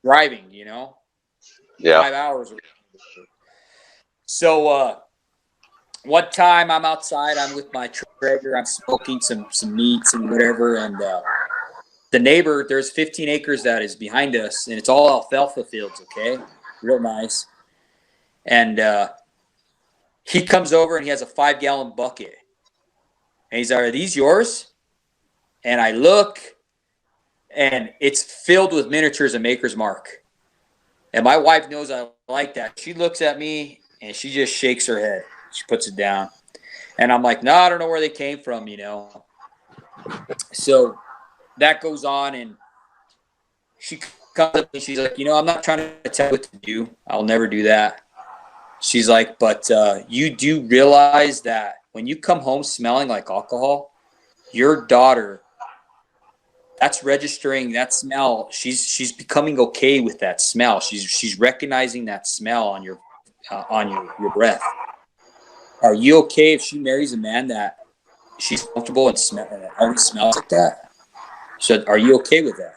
driving, Yeah. 5 hours. So, one time I'm outside, I'm with my Traeger, I'm smoking some meats and whatever, and the neighbor, there's 15 acres that is behind us, and it's all alfalfa fields, okay? Real nice. And he comes over and he has a 5-gallon bucket. And he's like, "Are these yours?" And I look, and it's filled with miniatures of Maker's Mark. And my wife knows I like that. She looks at me, and she just shakes her head. She puts it down. And I'm like, no, I don't know where they came from, So that goes on, and she comes up and she's like, I'm not trying to tell you what to do. I'll never do that. She's like, but you do realize that when you come home smelling like alcohol, your daughter, that's registering that smell. She's becoming okay with that smell. She's recognizing that smell on your breath. Are you okay if she marries a man that she's comfortable and already smells like that? So are you okay with that?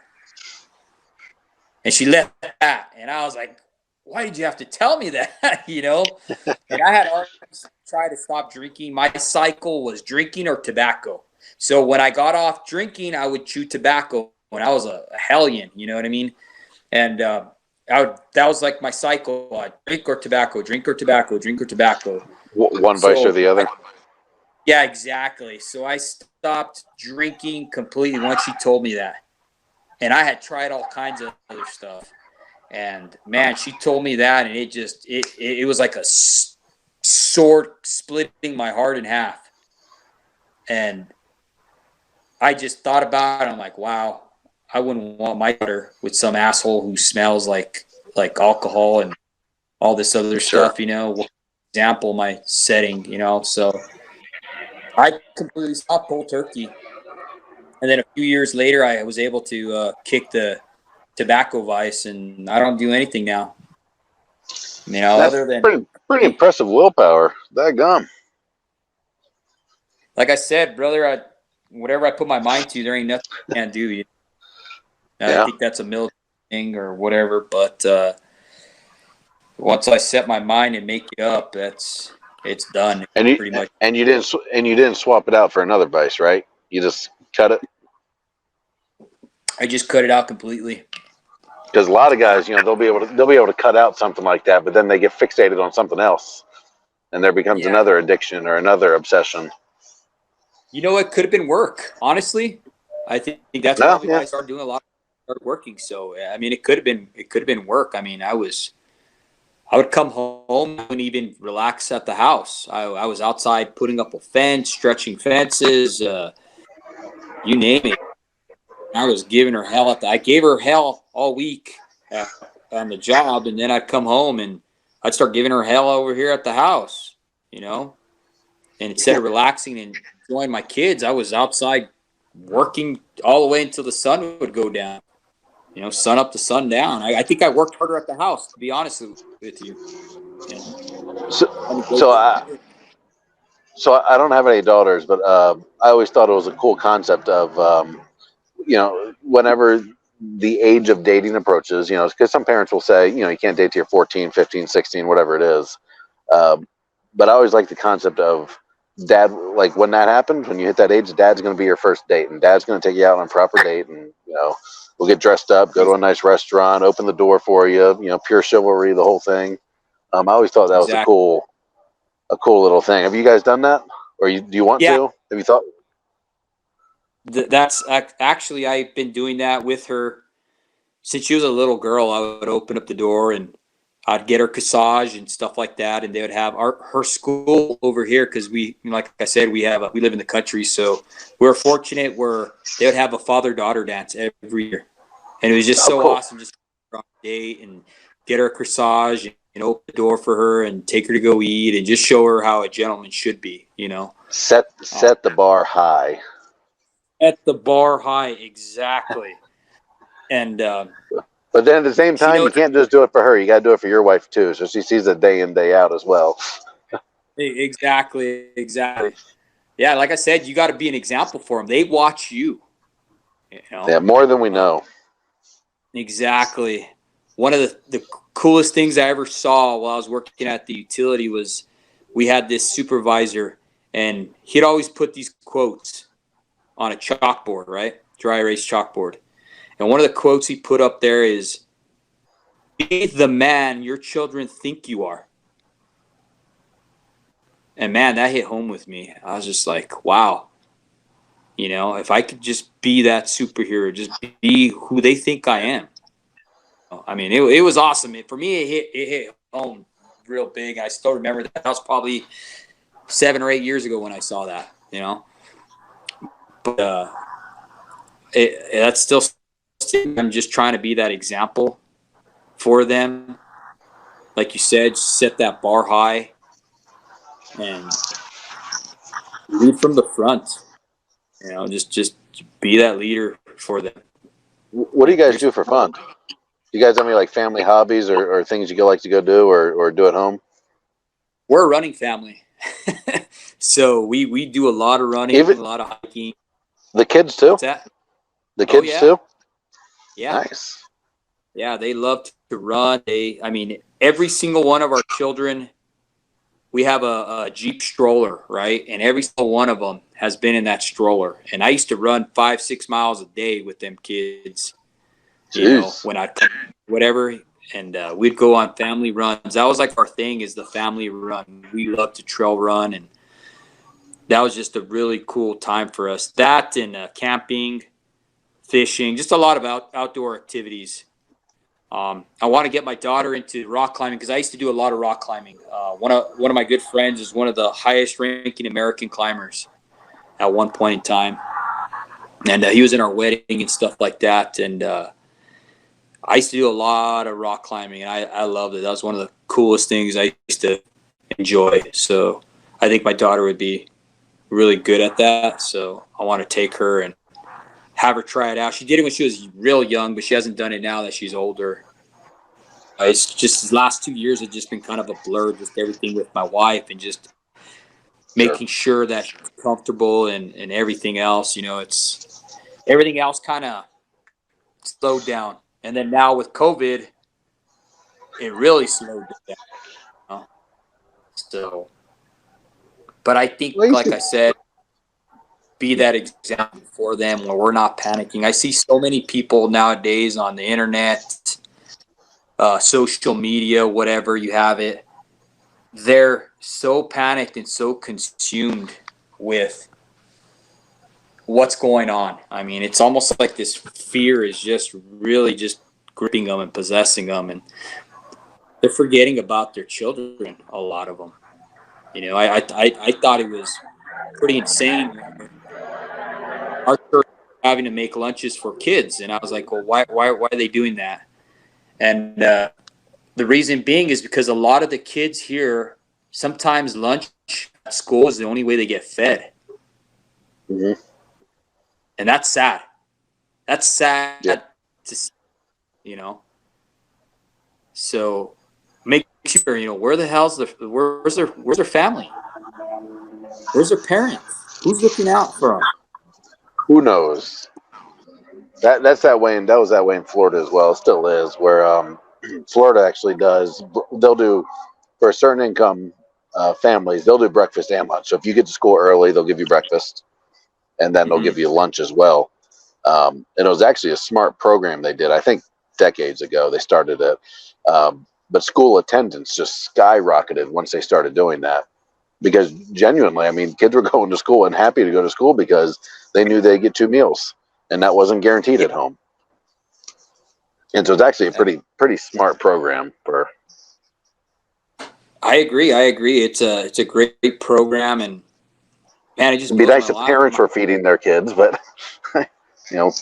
And she left that, and I was like, why did you have to tell me that? And I had already tried to stop drinking. My cycle was drinking or tobacco. So when I got off drinking, I would chew tobacco when I was a hellion, you know what I mean? And that was like my cycle. I'd drink or tobacco, drink or tobacco, drink or tobacco. One vice or the other? Yeah, exactly. So I stopped drinking completely once she told me that. And I had tried all kinds of other stuff. And, man, she told me that, and it was like a sword splitting my heart in half. And I just thought about it. I'm like, wow, I wouldn't want my daughter with some asshole who smells like alcohol and all this other Sure. stuff, you know. What example am I setting, you know? So I completely stopped cold turkey. And then a few years later, I was able to kick the tobacco vice, and I don't do anything now. You know, That's other than pretty impressive willpower. That gum. like I said, brother, whatever I put my mind to, there ain't nothing I can't do. You know? I Yeah. think that's a military thing or whatever, but once I set my mind and make it up, it's done And you pretty much. you didn't swap it out for another vice, right? You just cut it. I just cut it out completely. Because a lot of guys, they'll be able to cut out something like that, but then they get fixated on something else, and there becomes Yeah. another addiction or another obsession. You know, it could have been work. Honestly, I think that's No, probably why yeah, I started doing a lot. Started working. So I mean, it could have been work. I mean, I would come home and even relax at the house. I was outside putting up a fence, stretching fences, you name it. I was giving her hell I gave her hell all week on the job, and then I'd come home and I'd start giving her hell over here at the house, you know. And instead of relaxing and enjoying my kids, I was outside working all the way until the sun would go down. You know, sun up to sun down. I think I worked harder at the house, to be honest with you. You know, so, trying to so I so I don't have any daughters, but I always thought it was a cool concept of whenever the age of dating approaches, because some parents will say, you can't date till you're 14, 15, 16, whatever it is. Um, but I always like the concept of dad, like when that happens, when you hit that age, dad's going to be your first date, and dad's going to take you out on a proper date, and we'll get dressed up, go to a nice restaurant, open the door for you, pure chivalry, the whole thing. I always thought that was exactly. a cool little thing. Have you guys done that, or do you want Yeah, to? Have you thought? that's actually I've been doing that with her since she was a little girl. I would open up the door and I'd get her corsage and stuff like that, and they would have her school over here because like I said, we live in the country, so we're fortunate where they would have a father-daughter dance every year, and it was just Oh, so cool. awesome just to date and get her a corsage and open the door for her and take her to go eat and just show her how a gentleman should be, you know. Set the bar high. At the bar high, exactly. And But then at the same she time, knows you can't just do it for her. You got to do it for your wife too, so she sees it day in day out as well. exactly. Yeah, like I said, you got to be an example for them. They watch you. You know, Yeah, more than we know. exactly. One of the coolest things I ever saw while I was working at the utility was we had this supervisor, and he'd always put these quotes on a chalkboard, right? Dry erase chalkboard. And one of the quotes he put up there is, "Be the man your children think you are." And man, that hit home with me. I was just like, wow, you know, if I could just be that superhero, just be who they think I am. I mean, it was awesome. For me, it hit home real big. I still remember that. That was probably 7 or 8 years ago when I saw that, you know. But that's still, I'm just trying to be that example for them. Like you said, set that bar high and lead from the front. You know, just be that leader for them. What do you guys do for fun? Do you guys have any like family hobbies or things you like to go do or do at home? We're a running family. So we do a lot of running, a Even lot of hiking. the kids too. What's that? The Oh kids yeah. too. Yeah. Nice. Yeah, they love to run. I mean, every single one of our children, we have a Jeep stroller, right? And every single one of them has been in that stroller. And I used to run 5-6 miles a day with them kids, you know, Jeez. when I'd come, whatever. And we'd go on family runs. That was like our thing, is the family run. We love to trail run, and that was just a really cool time for us. That and camping, fishing, just a lot of outdoor activities. I want to get my daughter into rock climbing because I used to do a lot of rock climbing. One of my good friends is one of the highest ranking American climbers at one point in time. and he was in our wedding and stuff like that. And I used to do a lot of rock climbing, and I loved it. That was one of the coolest things I used to enjoy. So I think my daughter would be really good at that. So I want to take her and have her try it out. She did it when she was real young, but she hasn't done it now that she's older. It's just the last 2 years have just been kind of a blur, just everything with my wife and just Sure. making sure that she's comfortable and everything else. You know, it's everything else kind of slowed down. And then now with COVID, it really slowed down. You know? So, but I think, Well, you like should. I said, be that example for them where we're not panicking. I see so many people nowadays on the internet, social media, whatever you have it. They're so panicked and so consumed with what's going on. I mean, it's almost like this fear is just really just gripping them and possessing them, and they're forgetting about their children. A lot of them, you know, I thought it was pretty insane. Our church having to make lunches for kids, and I was like, well, why are they doing that? And the reason being is because a lot of the kids here sometimes lunch at school is the only way they get fed, Mm-hmm. and that's sad. That's sad Yeah. to see, you know. So make sure you know where the hell's where's their family, where's their parents, who's looking out for them. Who knows? That's that way, and that was that way in Florida as well. It still is. Where Florida actually does. They'll do for a certain income families. They'll do breakfast and lunch. So if you get to school early, they'll give you breakfast, and then they'll Mm-hmm. give you lunch as well. And it was actually a smart program they did. I think decades ago they started it. But school attendance just skyrocketed once they started doing that. Because genuinely, I mean, kids were going to school and happy to go to school because they knew they'd get 2 meals, and that wasn't guaranteed Yeah, at home. And so it's actually a pretty smart program for. I agree. I agree. It's a great program, and man, it just It'd be blows my nice if mind. parents were feeding their kids, but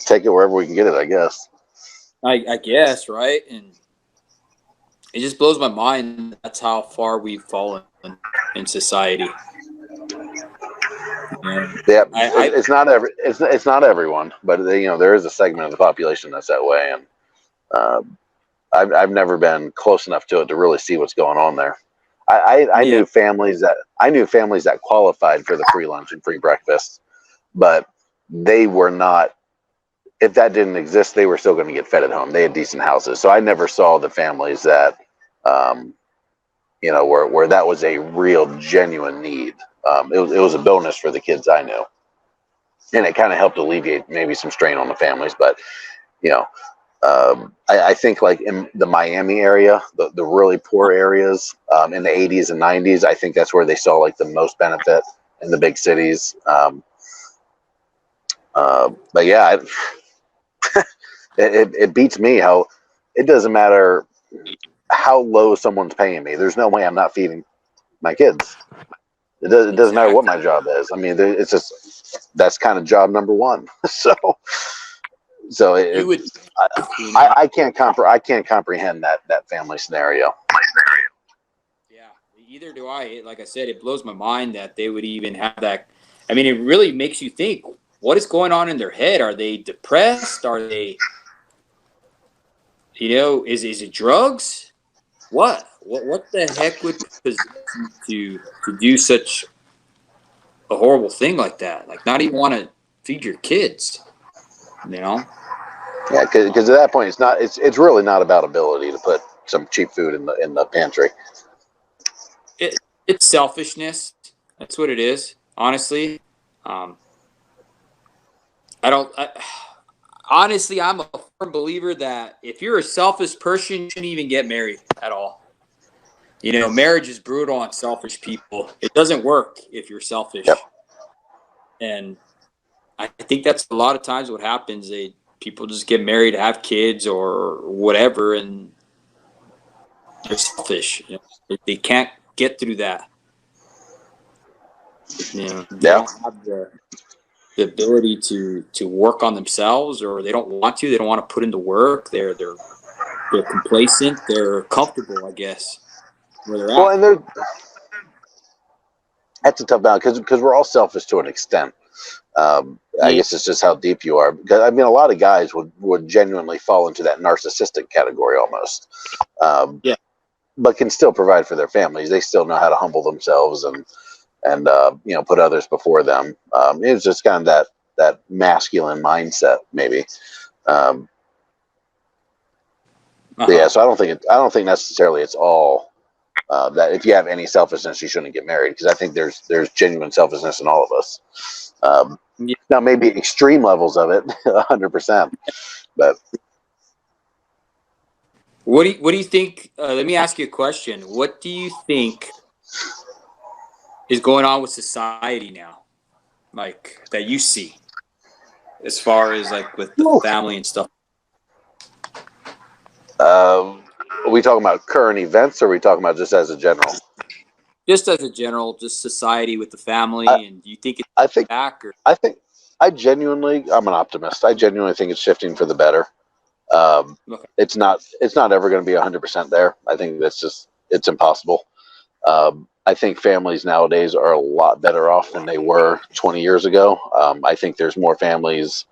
take it wherever we can get it, I guess. I guess right, and it just blows my mind. That's how far we've fallen in society. And Yeah, I it's not everyone, but there is a segment of the population that's that way, and uh, I've never been close enough to it to really see what's going on there. I yeah, knew families that qualified for the free lunch and free breakfast, but they were not. If that didn't exist, they were still going to get fed at home. They had decent houses, so I never saw the families that, where that was a real genuine need. It was a bonus for the kids I knew, and it kind of helped alleviate maybe some strain on the families. But you know, I think like in the Miami area, the really poor areas in the 80s and 90s, I think that's where they saw like the most benefit in the big cities. But yeah, it beats me how it doesn't matter how low someone's paying me. There's no way I'm not feeding my kids. It doesn't matter what my exactly. job is. I mean, it's just that's kind of job number one. So You would, you know, I can't comprehend that family scenario. yeah. Either do I. Like I said, it blows my mind that they would even have that. I mean, it really makes you think. What is going on in their head? Are they depressed? Are they, is it drugs? What the heck would possess you to do such a horrible thing like that? Like, not even want to feed your kids. You know, Yeah, because at that point it's really not about ability to put some cheap food in the pantry. it it's selfishness. That's what it is. Honestly, um, I don't. Honestly, I'm a firm believer that if you're a selfish person, you shouldn't even get married at all. Marriage is brutal on selfish people. It doesn't work if you're Yep. selfish, and I think that's a lot of times what happens. People just get married, have kids, or whatever, and they're selfish. They can't get through that. They Yeah. don't have the the ability to work on themselves, or they don't want to. They don't want to put into work. They're complacent. They're comfortable, I guess, where they're Well, at. and that's a tough balance because we're all selfish to an extent. I Yeah, guess it's just how deep you are. Because I mean, a lot of guys would genuinely fall into that narcissistic category almost, um, yeah, but can still provide for their families. They still know how to humble themselves and put others before them. It's just kind of that masculine mindset, maybe. Um, uh but yeah, huh. so I don't think necessarily it's all that if you have any selfishness, you shouldn't get married, because I think there's genuine selfishness in all of us. Yeah. Now, maybe extreme levels of it, 100%, but What do you think? Let me ask you a question. What do you think is going on with society now, like that you see, as far as like with the family and stuff? are we talking about current events, or are we talking about just as a general? Just as a general, just society with the I, family, and do you think it's I think back or? I think I'm an optimist. I genuinely think it's shifting for the better. Um, Okay. it's not ever going to be 100% there. I think it's impossible. I think families nowadays are a lot better off than they were 20 years ago. I think there's more families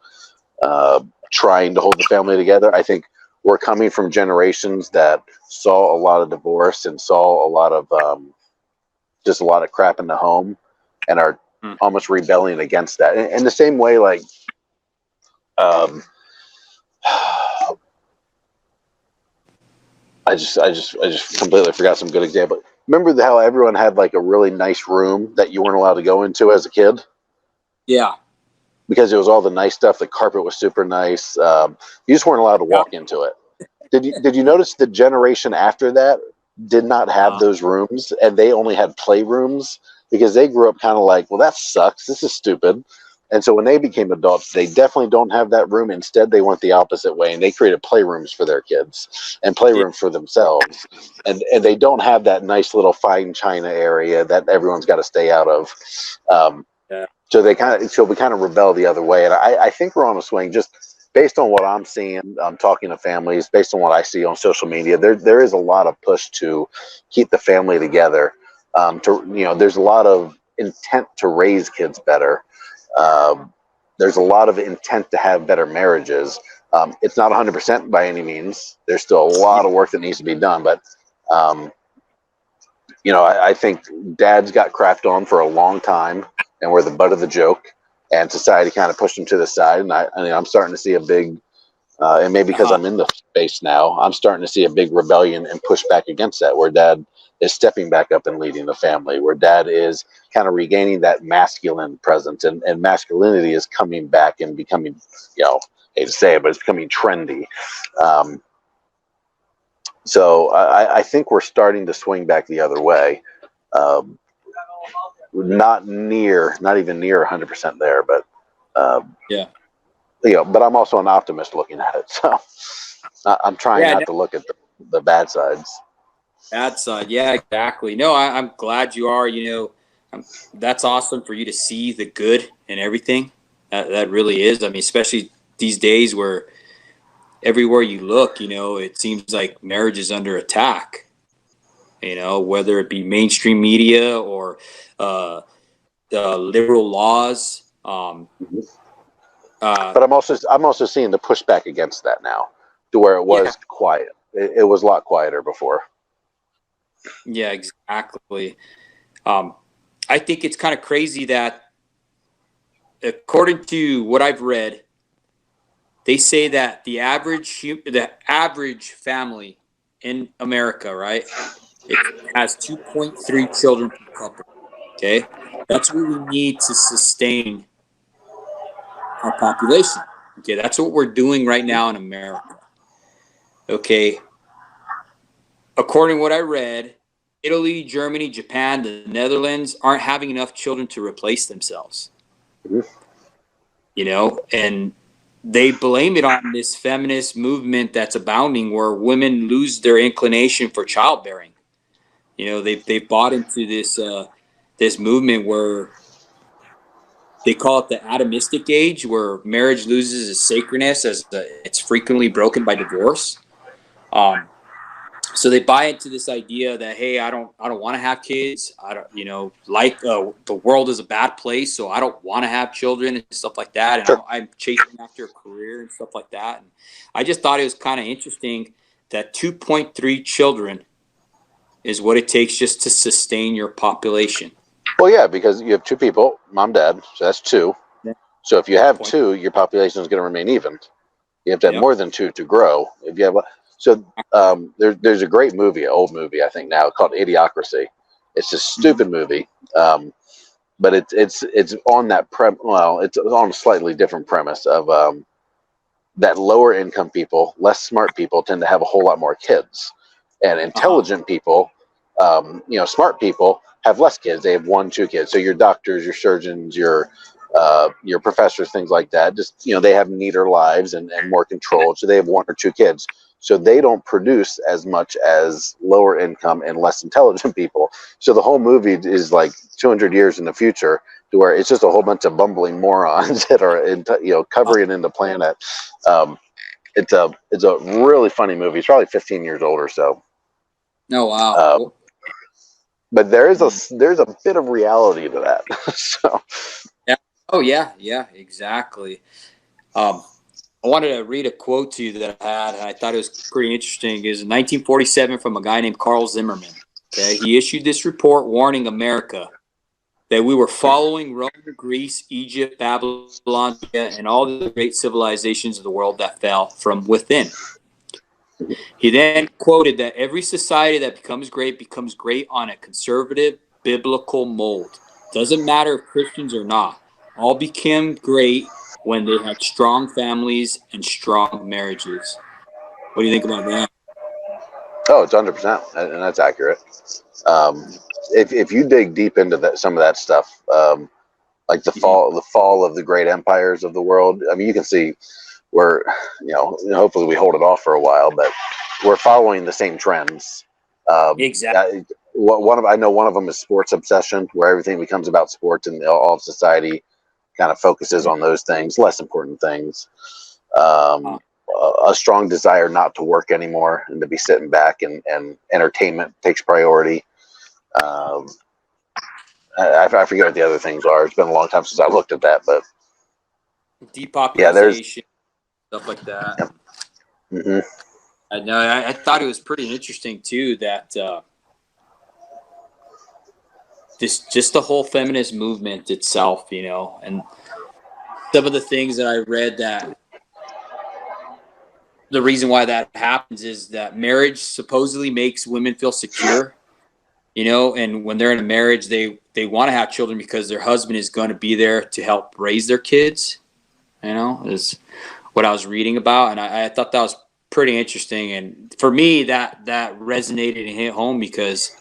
uh, trying to hold the family together. I think we're coming from generations that saw a lot of divorce and saw a lot of just a lot of crap in the home, and are Hmm. almost rebelling against that. In the same way, like um, I just completely forgot some good example. Remember how everyone had like a really nice room that you weren't allowed to go into as a kid Yeah. because it was all the nice stuff. The carpet was super nice. You just weren't allowed to Yeah. walk into it. Did you notice the generation after that did not have Uh, those rooms, and they only had playrooms because they grew up kind of like, well, that sucks. This is stupid. And so when they became adults, they definitely don't have that room. Instead, they went the opposite way, and they created playrooms for their kids and yeah. playrooms for themselves. And they don't have that nice little fine china area that everyone's got to stay out of. Um, Yeah. so we kind of rebel the other way, and I think we're on a swing just based on what I'm seeing. I'm talking to families based on what I see on social media. There is a lot of push to keep the family together. There's a lot of intent to raise kids better. Um, there's a lot of intent to have better marriages. It's not 100% by any means. There's still a Yeah. lot of work that needs to be done, but um, I think dads got crapped on for a long time and were the butt of the joke, and society kind of pushed them to the side. And I'm starting to see a big, and maybe Uh because huh. I'm in the space now, I'm starting to see a big rebellion and push back against that, where dad is stepping back up and leading the family, where dad is kind of regaining that masculine presence, and masculinity is coming back and becoming, hate to say it, but it's becoming trendy. Um, so I think we're starting to swing back the other way. Um, not even near 100% there, but um, Yeah. but I'm also an optimist looking at it. So I'm trying Yeah. not No, to look at the bad sides. that's yeah, exactly. No, I'm glad you are. That's awesome for you to see the good in everything. That really is. I mean, especially these days where everywhere you look, it seems like marriage is under attack. Whether it be mainstream media or uh, the liberal laws. Mhm. Uh, But I'm also seeing the pushback against that now, to where it yeah, was quiet. It was a lot quieter before. yeah, exactly. Um, I think it's kind of crazy that, according to what I've read, they say that the average family in America, right, it has 2.3 children per couple. Okay, that's what we need to sustain our population. Okay, that's what we're doing right now in America. Okay, according to what I read, Italy, Germany, Japan, the Netherlands aren't having enough children to replace themselves. Mhm. And they blame it on this feminist movement that's abounding, where women lose their inclination for childbearing. They've bought into this movement where they call it the atomistic age, where marriage loses its sacredness as it's frequently broken by divorce. Um, so they buy into this idea that, hey, I don't want to have kids. I don't, the world is a bad place, so I don't want to have children and stuff like that. And Sure. I'm chasing after a career and stuff like that. And I just thought it was kind of interesting that 2.3 children is what it takes just to sustain your population. Well, yeah, because you have two people, mom, dad, so that's two. Yeah. So if you have two, your population is going to remain even. You have to have more than two to grow. If you have, there's a great movie, an old movie, I think now, called Idiocracy. It's a stupid movie, but it's on that it's on a slightly different premise of that lower income people, less smart people tend to have a whole lot more kids, and intelligent people, smart people have less kids. They have 1, 2 kids. So your doctors, your surgeons, your professors, things like that, just, they have neater lives and more control. So they have 1 or 2 kids. So they don't produce as much as lower income and less intelligent people. So the whole movie is like 200 years in the future, to where it's just a whole bunch of bumbling morons that are, covering in the planet. It's a really funny movie. It's probably 15 years old or so. Oh, wow. But there's a bit of reality to that. So. Yeah. Oh, yeah, exactly. I wanted to read a quote to you that I had, and I thought it was pretty interesting. It was in 1947 from a guy named Carl Zimmerman. Okay, he issued this report warning America that we were following Rome, Greece, Egypt, Babylon, and all the great civilizations of the world that fell from within. He then quoted that every society that becomes great on a conservative biblical mold. Doesn't matter if Christians or not. All became great when they had strong families and strong marriages. What do you think about that? Oh, it's 100%, and that's accurate. If you dig deep into some of that stuff, like the fall of the great empires of the world, I mean, you can see where, hopefully we hold it off for a while, but we're following the same trends. Exactly. I know one of them is sports obsession, where everything becomes about sports, and all of society kind of focuses on those things, less important things. A strong desire not to work anymore and to be sitting back, and entertainment takes priority. I forget what the other things are. It's been a long time since I looked at that, but depopulation, stuff like that. Yeah. Mm-hmm. I know. I thought it was pretty interesting too that just the whole feminist movement itself, and some of the things that I read, that the reason why that happens is that marriage supposedly makes women feel secure, and when they're in a marriage, they want to have children because their husband is going to be there to help raise their kids, is what I was reading about. And I thought that was pretty interesting. And for me, that resonated and hit home because,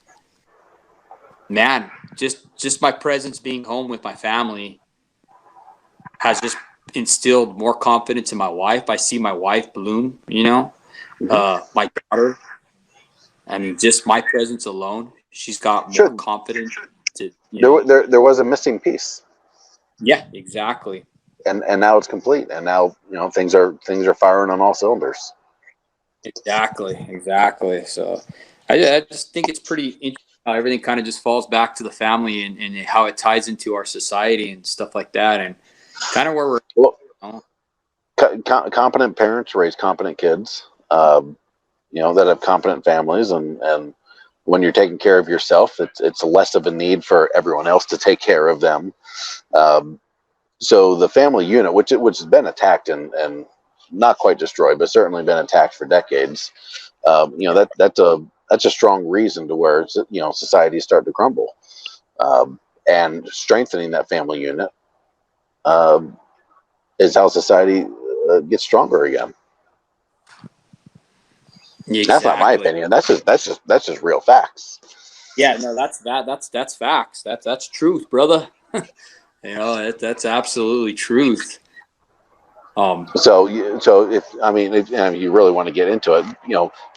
man, just my presence being home with my family has just instilled more confidence in my wife. I see my wife bloom, my daughter. I mean, just my presence alone, she's got more confidence. There was a missing piece. Yeah, exactly. And now it's complete. And now, things are firing on all cylinders. Exactly. So I just think it's pretty interesting how everything kind of just falls back to the family, and how it ties into our society and stuff like that. And kind of where we're competent parents raise competent kids, that have competent families, and when you're taking care of yourself, it's less of a need for everyone else to take care of them. So the family unit, which has been attacked and not quite destroyed, but certainly been attacked for decades, that's a strong reason to where societies start to crumble, and strengthening that family unit is how society gets stronger again. Exactly. That's not my opinion. That's just real facts. Yeah, no, that's facts. That's truth, brother. That's absolutely truth. So if you really want to get into it,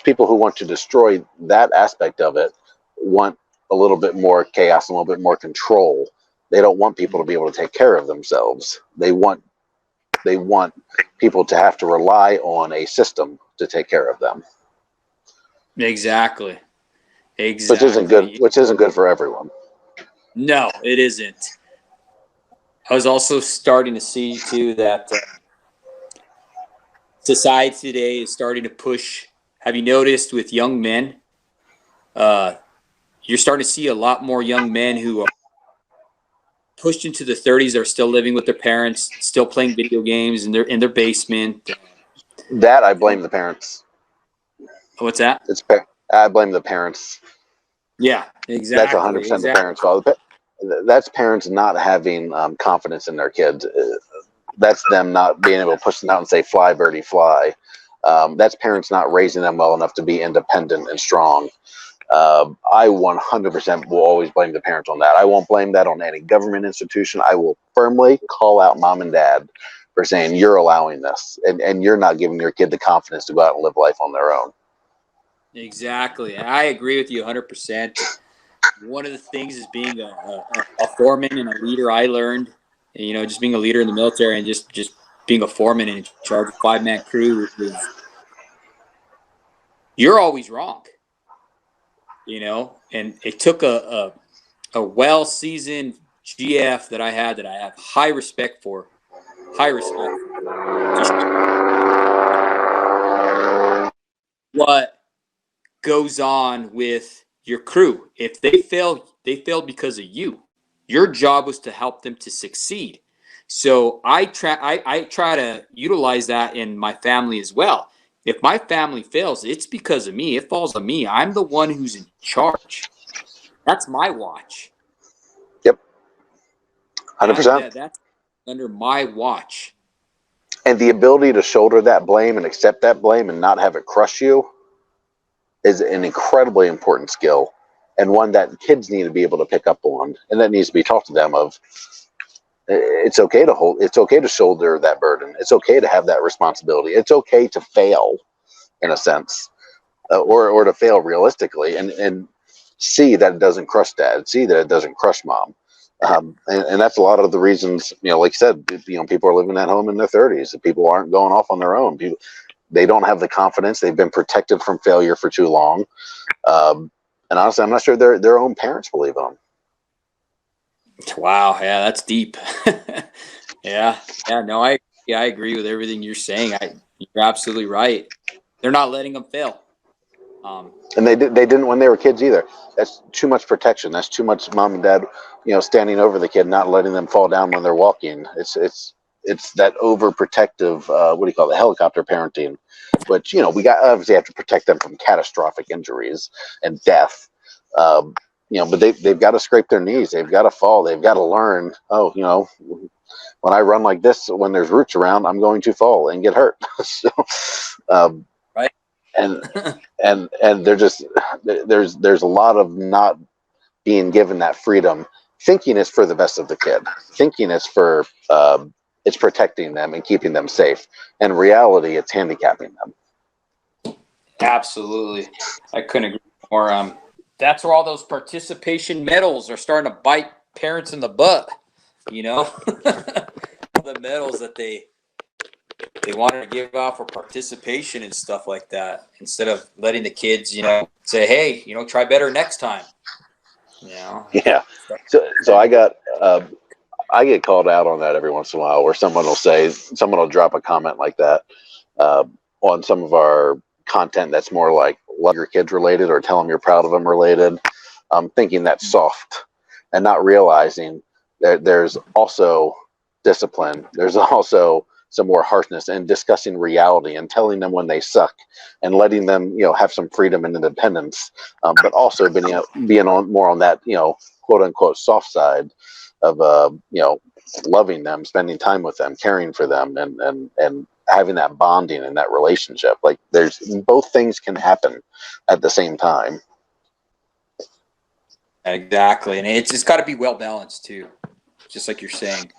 people who want to destroy that aspect of it want a little bit more chaos, and a little bit more control, They don't want people to be able to take care of themselves. They want people to have to rely on a system to take care of them. Exactly. Which isn't good. Exactly. Which isn't good for everyone. No, it isn't. I was also starting to see too that society today is starting to push. Have you noticed with young men? You're starting to see a lot more young men who are pushed into the 30s are still living with their parents, still playing video games in their basement. That I blame the parents. What's that? I blame the parents. Yeah, That's exactly, 100% the exactly. parents' fault. That's parents not having confidence in their kids. That's them not being able to push them out and say, "Fly, birdie, fly." That's parents not raising them well enough to be independent and strong. I 100% will always blame the parents on that. I won't blame that on any government institution. I will firmly call out mom and dad for saying you're allowing this, and you're not giving your kid the confidence to go out and live life on their own. Exactly. I agree with you 100%. One of the things is being a foreman and a leader. I learned, just being a leader in the military and just being a foreman in charge of a 5-man crew is you're always wrong, and it took a well-seasoned GF that I have high respect for, just what goes on with your crew. If they fail, they failed because of you. Your job was to help them to succeed. So I try to utilize that in my family as well. If my family fails, it's because of me. It falls on me. I'm the one who's in charge. That's my watch. Yep, 100%. That's under my watch. And the ability to shoulder that blame and accept that blame and not have it crush you is an incredibly important skill, and one that kids need to be able to pick up on, and that needs to be taught to them of it's okay to shoulder that burden. It's okay to have that responsibility. It's okay to fail in a sense, or to fail realistically, and see that it doesn't crush dad, see that it doesn't crush mom. And that's a lot of the reasons, like you said, people are living at home in their 30s. People aren't going off on their own. They don't have the confidence. They've been protected from failure for too long. And honestly, I'm not sure their own parents believe in them. Wow, yeah, that's deep. Yeah, no, I agree with everything you're saying. You're absolutely right. They're not letting them fail. And they didn't when they were kids either. That's too much protection. That's too much mom and dad, standing over the kid, not letting them fall down when they're walking. It's that overprotective, what do you call it, helicopter parenting, which we obviously have to protect them from catastrophic injuries and death. But they've got to scrape their knees. They've got to fall. They've got to learn. Oh, when I run like this, when there's roots around, I'm going to fall and get hurt. So, right. And they're just there's a lot of not being given that freedom, thinking it's for the best of the kid, thinking it's for it's protecting them and keeping them safe. In reality, it's handicapping them. Absolutely, I couldn't agree more. That's where all those participation medals are starting to bite parents in the butt. The medals that they wanted to give out for participation and stuff like that, instead of letting the kids, say, hey, try better next time. Yeah. So I get called out on that every once in a while, where someone will drop a comment like that on some of our content that's more like love your kids related or tell them you're proud of them related, thinking that's soft and not realizing that there's also discipline. There's also some more harshness and discussing reality and telling them when they suck and letting them, have some freedom and independence, but also being on more on that, quote unquote soft side of, loving them, spending time with them, caring for them, and having that bonding and that relationship. Like there's both things can happen at the same time. Exactly, and it's got to be well balanced too, just like you're saying.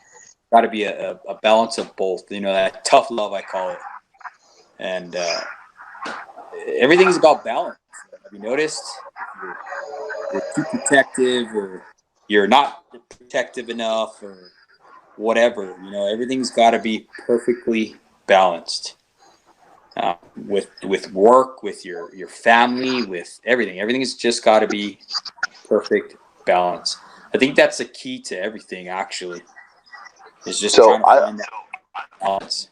Got to be a balance of both. That tough love, I call it, and everything's about balance. Have you noticed? If you're too protective or you're not protective enough or whatever. You know, everything's got to be perfectly balanced. With work, with your family, with everything. Everything's just got to be perfect balance. I think that's the key to everything. Actually, is just So trying to find that balance.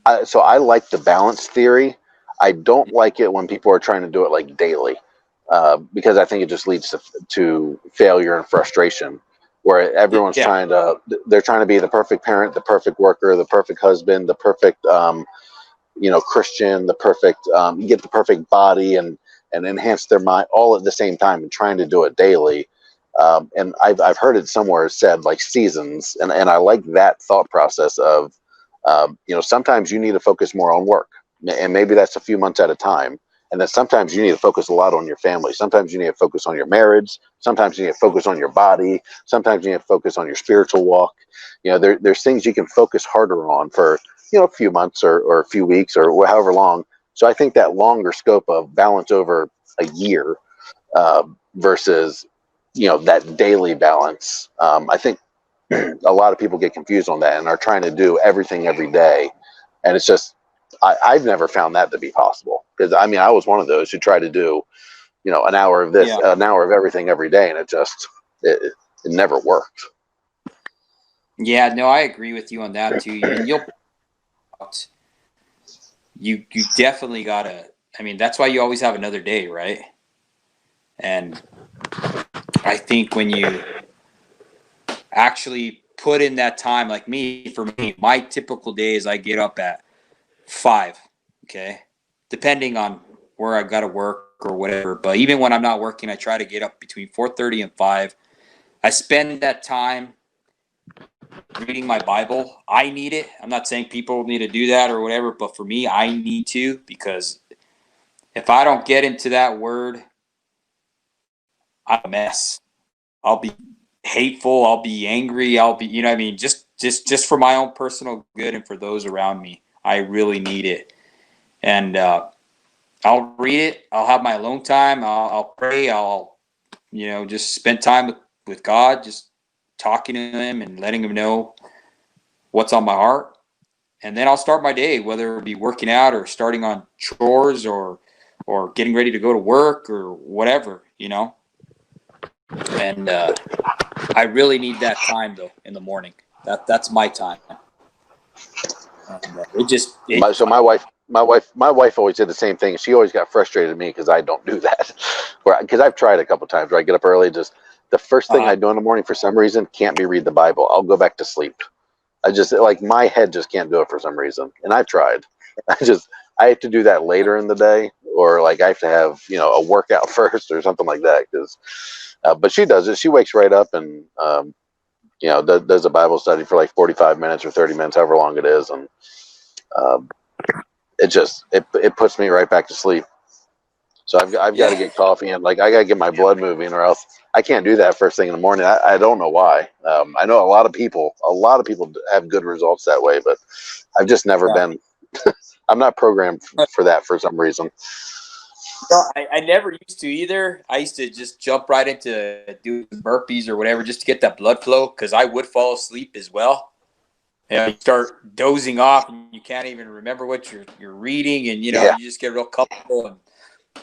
I like the balance theory. I don't like it when people are trying to do it like daily, because I think it just leads to failure and frustration. Where everyone's Yeah, they're trying to be the perfect parent, the perfect worker, the perfect husband, the perfect Christian, the perfect get the perfect body and enhance their mind all at the same time and trying to do it daily. And I've heard it somewhere said like seasons, and I like that thought process of sometimes you need to focus more on work, and maybe that's a few months at a time. And then sometimes you need to focus a lot on your family. Sometimes you need to focus on your marriage. Sometimes you need to focus on your body. Sometimes you need to focus on your spiritual walk. There's things you can focus harder on for a few months or a few weeks or however long. So I think that longer scope of balance over a year versus that daily balance. I think a lot of people get confused on that and are trying to do everything every day, and it's just I've never found that to be possible, because I was one of those who tried to do an hour of this, yeah, an hour of everything every day, and it never worked. yeah. No, I agree with you on that too. And you definitely gotta. I mean, that's why you always have another day, right? And I think when you actually put in that time, like for me, my typical day is I get up at 5, okay? Depending on where I got to work or whatever. But even when I'm not working, I try to get up between 4:30 and 5. I spend that time reading my Bible. I need it. I'm not saying people need to do that or whatever, but for me, I need to, because if I don't get into that word, I'm a mess. I'll be hateful. I'll be angry. I'll be, you know what I mean? Just for my own personal good and for those around me. I really need it. And I'll read it. I'll have my alone time. I'll pray. I'll, just spend time with God, just talking to him and letting him know what's on my heart. And then I'll start my day, whether it be working out or starting on chores or getting ready to go to work or whatever. And I really need that time though in the morning. That's my time. And it just it So my wife always did the same thing. She always got frustrated at me because I don't do that. Because I've tried a couple times where I get up early, just the first thing uh, I do in the morning for some reason can't be read the Bible. I'll go back to sleep. I just like my head just can't do it for some reason, and I've tried. I have to do that later in the day, or like I have to have a workout first or something like that. But she does it. She wakes right up and does a Bible study for like 45 minutes or 30 minutes, however long it is, and um, it puts me right back to sleep. So I've got to yeah. get coffee, and like I got to get my blood moving, or else I can't do that first thing in the morning. I don't know why. I know a lot of people have good results that way, but I've just never Yeah. been. I'm not programmed for that for some reason. Well, I never used to either. I used to just jump right into doing burpees or whatever just to get that blood flow because I would fall asleep as well. You start dozing off and you can't even remember what you're reading, and Yeah. you just get real comfortable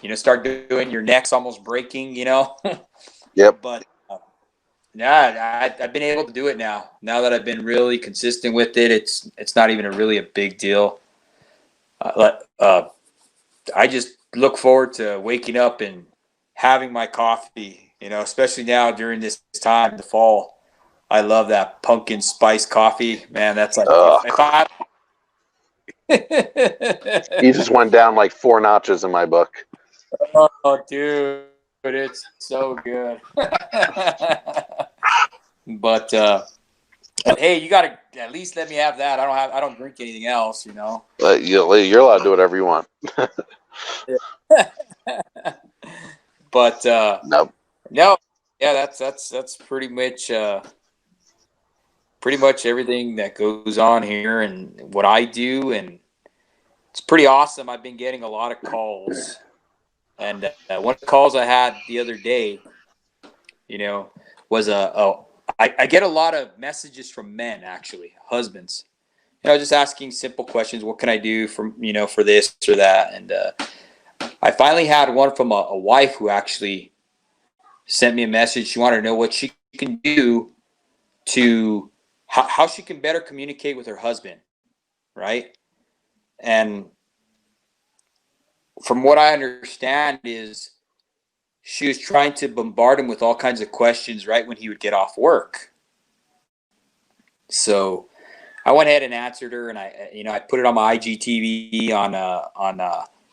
and start doing your neck's almost breaking. Yep. But yeah, I've been able to do it now. Now that I've been really consistent with it, it's not even really a big deal. I just look forward to waking up and having my coffee. Especially now during this time, the fall. I love that pumpkin spice coffee, man. That's like if I. You just went down like 4 notches in my book. Oh, dude, it's so good. But hey, you gotta at least let me have that. I don't drink anything else. You're allowed to do whatever you want. But Nope. no, yeah, that's pretty much everything that goes on here and what I do, and it's pretty awesome. I've been getting a lot of calls, and one of the calls I had the other day, you know, was I get a lot of messages from men, actually, husbands, just asking simple questions. What can I do for this or that? And I finally had one from a wife who actually sent me a message. She wanted to know what she can do to how she can better communicate with her husband, right? And from what I understand is she was trying to bombard him with all kinds of questions right when he would get off work. So I went ahead and answered her, and I put it on my IGTV on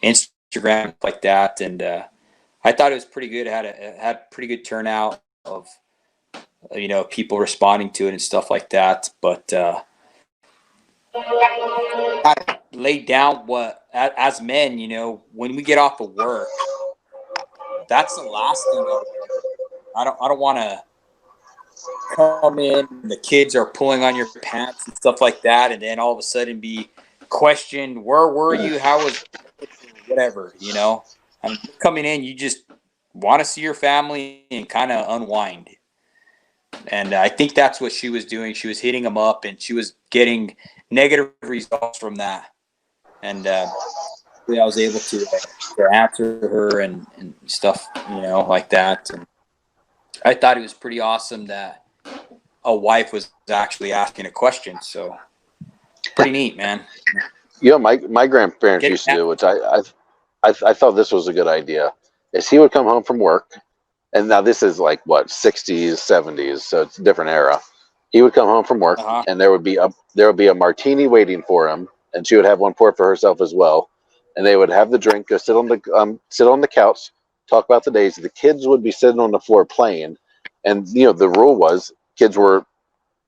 Instagram like that, and I thought it was pretty good. It had pretty good turnout of people responding to it and stuff like that. But I laid down what as men, when we get off of work, that's the last thing I don't want to come in and the kids are pulling on your pants and stuff like that, and then all of a sudden be questioned, where were you, how was whatever, I mean, coming in, you just want to see your family and kind of unwind. And I think that's what she was doing. She was hitting them up, and she was getting negative results from that. And I was able to answer her and stuff, like that. And I thought it was pretty awesome that a wife was actually asking a question. So pretty neat, man. My grandparents used to do, which I thought this was a good idea, is he would come home from work, and now this is like what 60s, 70s, so it's a different era. He would come home from work, and there would be a martini waiting for him, and she would have one poured for herself as well, and they would have the drink, go sit on the couch, talk about the days. The kids would be sitting on the floor playing, and the rule was kids were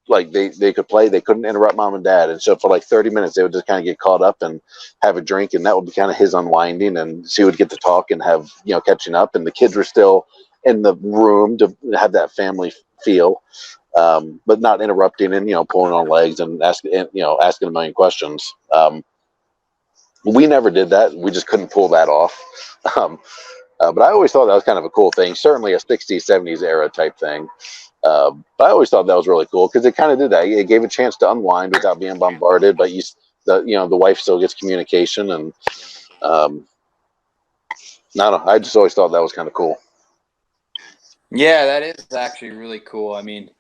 like they could play, they couldn't interrupt mom and dad, and so for like 30 minutes they would just kind of get caught up and have a drink, and that would be kind of his unwinding, and she would get to talk and have catching up, and the kids were still in the room to have that family feel, but not interrupting and pulling on legs and asking a million questions. We never did that. We just couldn't pull that off. But I always thought that was kind of a cool thing. Certainly a 60s, 70s era type thing. But I always thought that was really cool because it kind of did that. It gave a chance to unwind without being bombarded, but the wife still gets communication, and I don't know. I just always thought that was kind of cool. Yeah, that is actually really cool. I mean,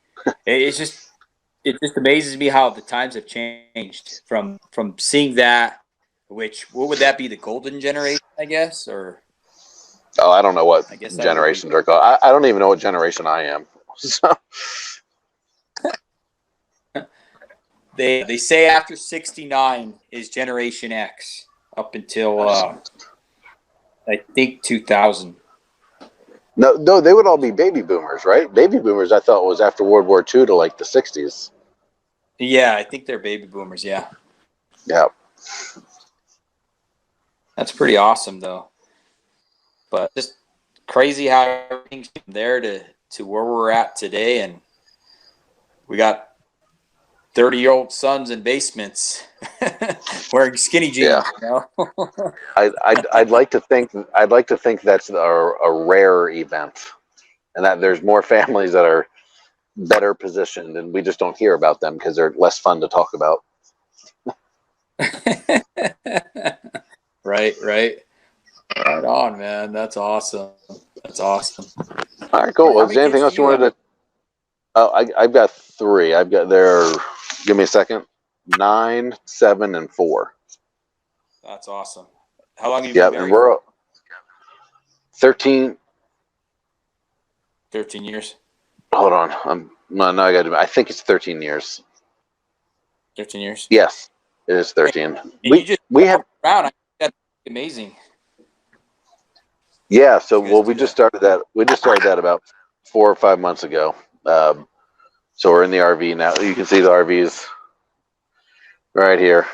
it just amazes me how the times have changed from seeing that. Which what would that be? The golden generation, I guess, or I don't know what generations are called. I don't even know what generation I am. So. They say after 69 is Generation X up until I think 2000. No, they would all be baby boomers, right? Baby boomers, I thought, was after World War II to like the 60s. Yeah, I think they're baby boomers. Yeah. Yeah. That's pretty awesome, though. But just crazy how everything's from there to where we're at today, and we got 30-year-old sons in basements wearing skinny jeans. Yeah. I'd like to think that's a rare event, and that there's more families that are better positioned, and we just don't hear about them because they're less fun to talk about. Right. Right on, man. That's awesome. All right, cool. Well, is there anything else you wanted to? Oh, I've got 3. I've got there. Give me a second. 9, 7, and 4. That's awesome. How long have you been married? We're 13. 13 years. Hold on. No, I got to. I think it's 13 years. 13 years. Yes, it is 13. And we have around. That's amazing. Yeah. So we just started that. We just started that about 4 or 5 months ago. So we're in the RV now. You can see the RVs right here.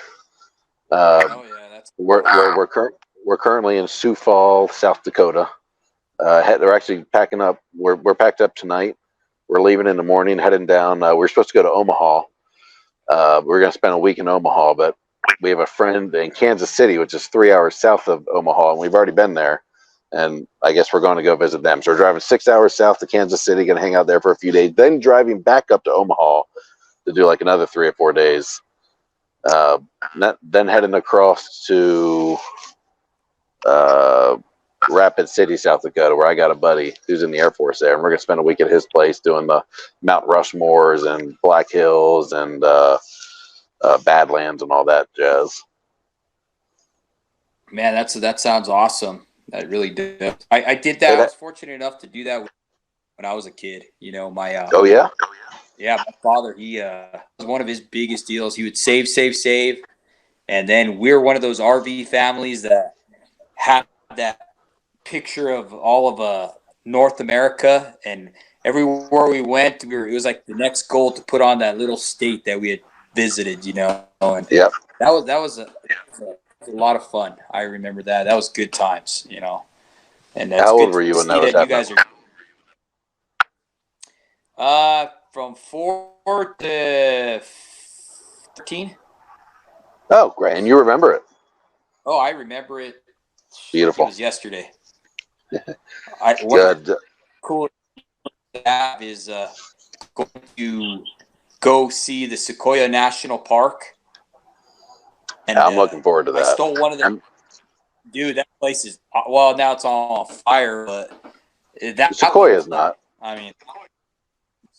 We're currently in Sioux Falls, South Dakota. They're actually packing up. We're packed up tonight. We're leaving in the morning, heading down. We're supposed to go to Omaha. We're going to spend a week in Omaha, but we have a friend in Kansas City, which is 3 hours south of Omaha, and we've already been there. and I guess we're going to go visit them. So we're driving 6 hours south to Kansas City, going to hang out there for a few days, then driving back up to Omaha to do like another 3 or 4 days. Then heading across to Rapid City, South Dakota, where I got a buddy who's in the Air Force there, and we're going to spend a week at his place doing the Mount Rushmores and Black Hills and Badlands and all that jazz. Man, that sounds awesome. That really does. I did that. I was fortunate enough to do that when I was a kid. You know, my oh yeah, yeah, my father, he was one of his biggest deals. He would save, and then we're one of those RV families that had that picture of all of North America, and everywhere we went, it was like the next goal to put on that little state that we had visited. You know, and yep. that was a lot of fun. I remember that. That was good times. You know, and that's How good old were you when to see that was that you happening? guys are. From 4 to 13. Oh, great! And you remember it? Oh, I remember it. Beautiful. It was yesterday. Good. Cool to have is going to go see the Sequoia National Park. And I'm looking forward to that. I stole one of them. Dude, that place is, well, now it's all on fire, but that Sequoia is not. I mean,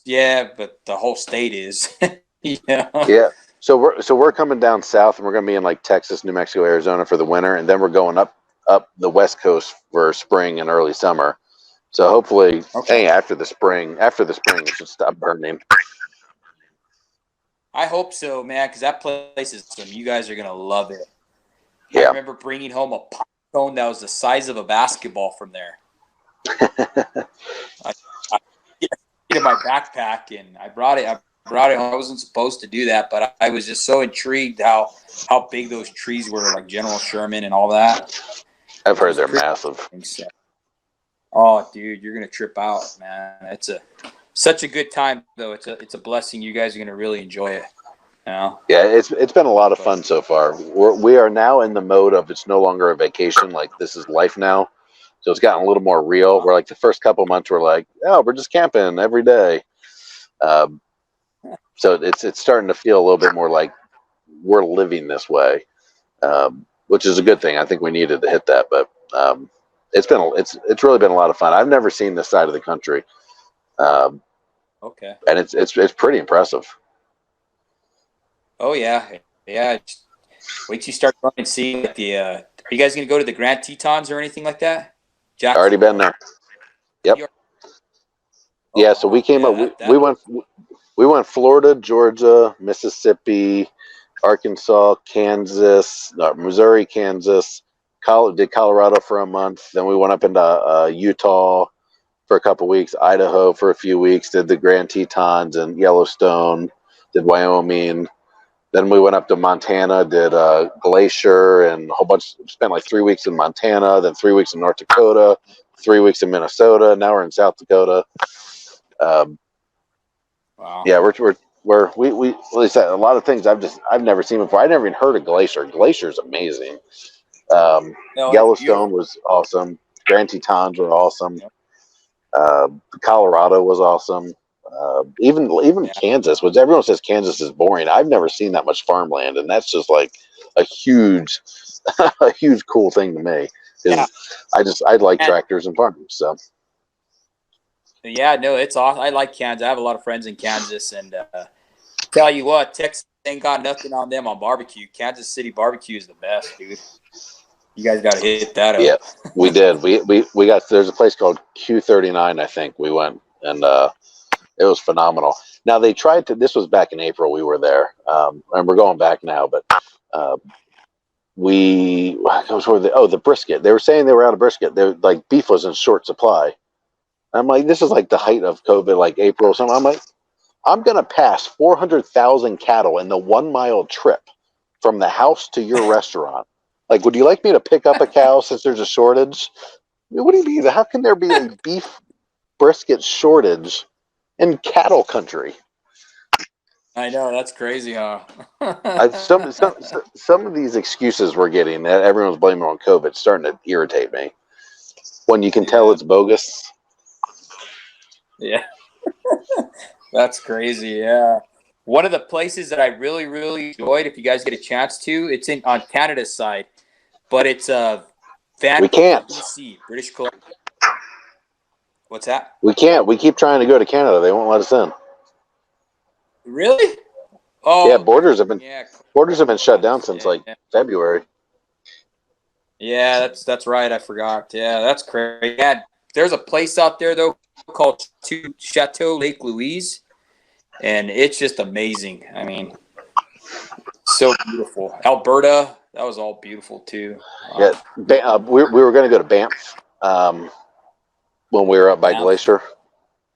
yeah, but the whole state is. You know? Yeah. So we're coming down south, and we're going to be in like Texas, New Mexico, Arizona for the winter, and then we're going up the West Coast for spring and early summer. So hopefully, hey, after the spring, it should stop burning. I hope so, man, because that place is awesome. You guys are going to love it. Yeah. I remember bringing home a pop cone that was the size of a basketball from there. I put it in my backpack, and I brought it home. I wasn't supposed to do that, but I was just so intrigued how big those trees were, like General Sherman and all that. I've heard they're massive. Oh, dude, you're going to trip out, man. It's such a good time, though. It's a blessing. You guys are going to really enjoy it. You know? Yeah, it's been a lot of fun so far. We are now in the mode of it's no longer a vacation. Like, this is life now. So it's gotten a little more real. We're like the first couple months we're like, oh, we're just camping every day. So it's starting to feel a little bit more like we're living this way, which is a good thing. I think we needed to hit that, but it's really been a lot of fun. I've never seen this side of the country. Okay. And it's pretty impressive. Oh yeah. Just wait till you start going and see the. Are you guys going to go to the Grand Tetons or anything like that? Jackson? Already been there. Yep. Yeah. So we came up. We went Florida, Georgia, Mississippi, Arkansas, Kansas, Missouri, Kansas. Did Colorado for a month. Then we went up into Utah for a couple weeks, Idaho for a few weeks. Did the Grand Tetons and Yellowstone. Did Wyoming. Then we went up to Montana, did Glacier and a whole bunch. Spent like 3 weeks in Montana, then 3 weeks in North Dakota, 3 weeks in Minnesota. Now we're in South Dakota. Wow. Yeah, we at least a lot of things I've never seen before. I never even heard of Glacier. Glacier's amazing. Yellowstone was awesome. Grand Tetons were awesome. Colorado was awesome. Even Kansas, which everyone says Kansas is boring. I've never seen that much farmland, and that's just like a huge, a huge cool thing to me. Yeah. I like tractors and farms. So. Yeah, no, it's awesome. I like Kansas. I have a lot of friends in Kansas, and tell you what, Texas ain't got nothing on them on barbecue. Kansas City barbecue is the best, dude. You guys got to hit that up. Yeah, we did. We got. There's a place called Q39. I think we went, and it was phenomenal. Now they tried to. This was back in April. We were there, and we're going back now. But the brisket. They were saying they were out of brisket. They like beef was in short supply. I'm like, this is like the height of COVID, like April or something. I'm like, I'm gonna pass 400,000 cattle in the 1 mile trip from the house to your restaurant. Like, would you like me to pick up a cow since there's a shortage? What do you mean? How can there be a beef brisket shortage in cattle country? I know, that's crazy, huh? Some of these excuses we're getting that everyone's blaming on COVID starting to irritate me. when you can tell it's bogus. Yeah. That's crazy. Yeah. One of the places that I really, really enjoyed, if you guys get a chance to, it's on Canada's side, but it's We Vancouver, can't. BC, British Columbia. What's that? We can't. We keep trying to go to Canada. They won't let us in. Really? Yeah, Oh, yeah. borders have been shut down Gosh, since yeah. like February. Yeah, that's right. I forgot. Yeah, that's crazy. Yeah, there's a place out there though called Chateau Lake Louise, and it's just amazing. I mean, so beautiful. Alberta, that was all beautiful too. Yeah, we were going to go to Banff when we were up by Banff. Glacier,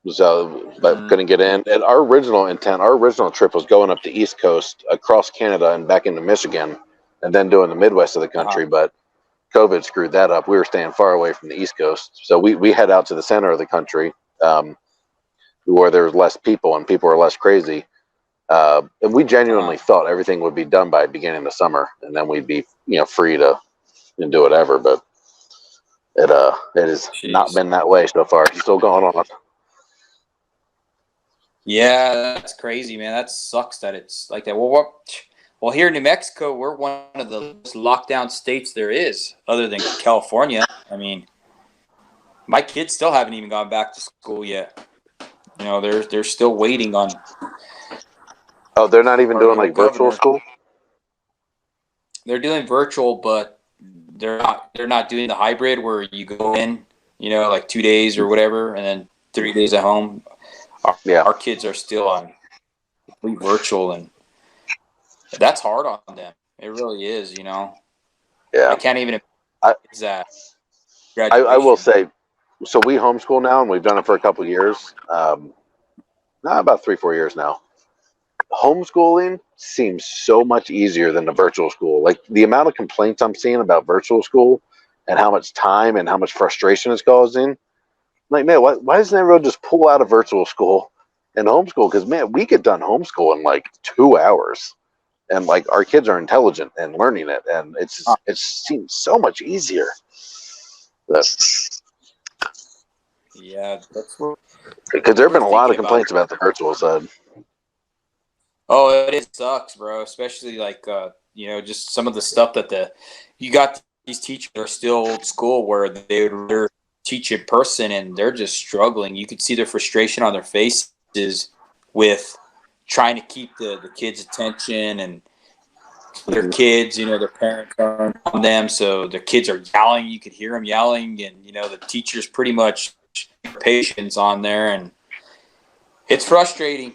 so but Mm, couldn't get in. And our original trip was going up the East Coast, across Canada, and back into Michigan, and then doing the Midwest of the uh-huh. country. But COVID screwed that up. We were staying far away from the East Coast, so we head out to the center of the country, where there's less people and people are less crazy. And we Uh-huh. genuinely thought everything would be done by beginning of summer, and then we'd be free to do whatever. But it has not Jeez. been that way so far. It's still going on. Yeah, that's crazy, man. That sucks that it's like that. Well, here in New Mexico, we're one of the most locked down states there is, other than California. I mean, my kids still haven't even gone back to school yet. You know, they're still waiting on Oh, they're not even our doing new like virtual governor. school. They're doing virtual, but they're not doing the hybrid where you go in, like 2 days or whatever, and then 3 days at home. Our, Yeah, our kids are still on complete virtual, and that's hard on them. It really is. I yeah. can't even I, imagine that I will graduation. say, so we homeschool now, and we've done it for a couple of years. About 3-4 years now. Homeschooling seems so much easier than the virtual school. Like the amount of complaints I'm seeing about virtual school and how much time and how much frustration it's causing. Like, man, why doesn't everyone just pull out of virtual school and homeschool? Because, man, we get done homeschool in like 2 hours, and like our kids are intelligent and learning it, and it seems so much easier. Yeah, that's what Because there have we're been a lot of thinking about. complaints about the virtual side. Oh, it sucks, bro. Especially like just some of the stuff that you got these teachers that are still old school where they would rather teach in person and they're just struggling. You could see their frustration on their faces with trying to keep the kids' attention and their Mhm. kids, their parents are on them, so the kids are yelling. You could hear them yelling, and the teachers pretty much patience on there, and it's frustrating.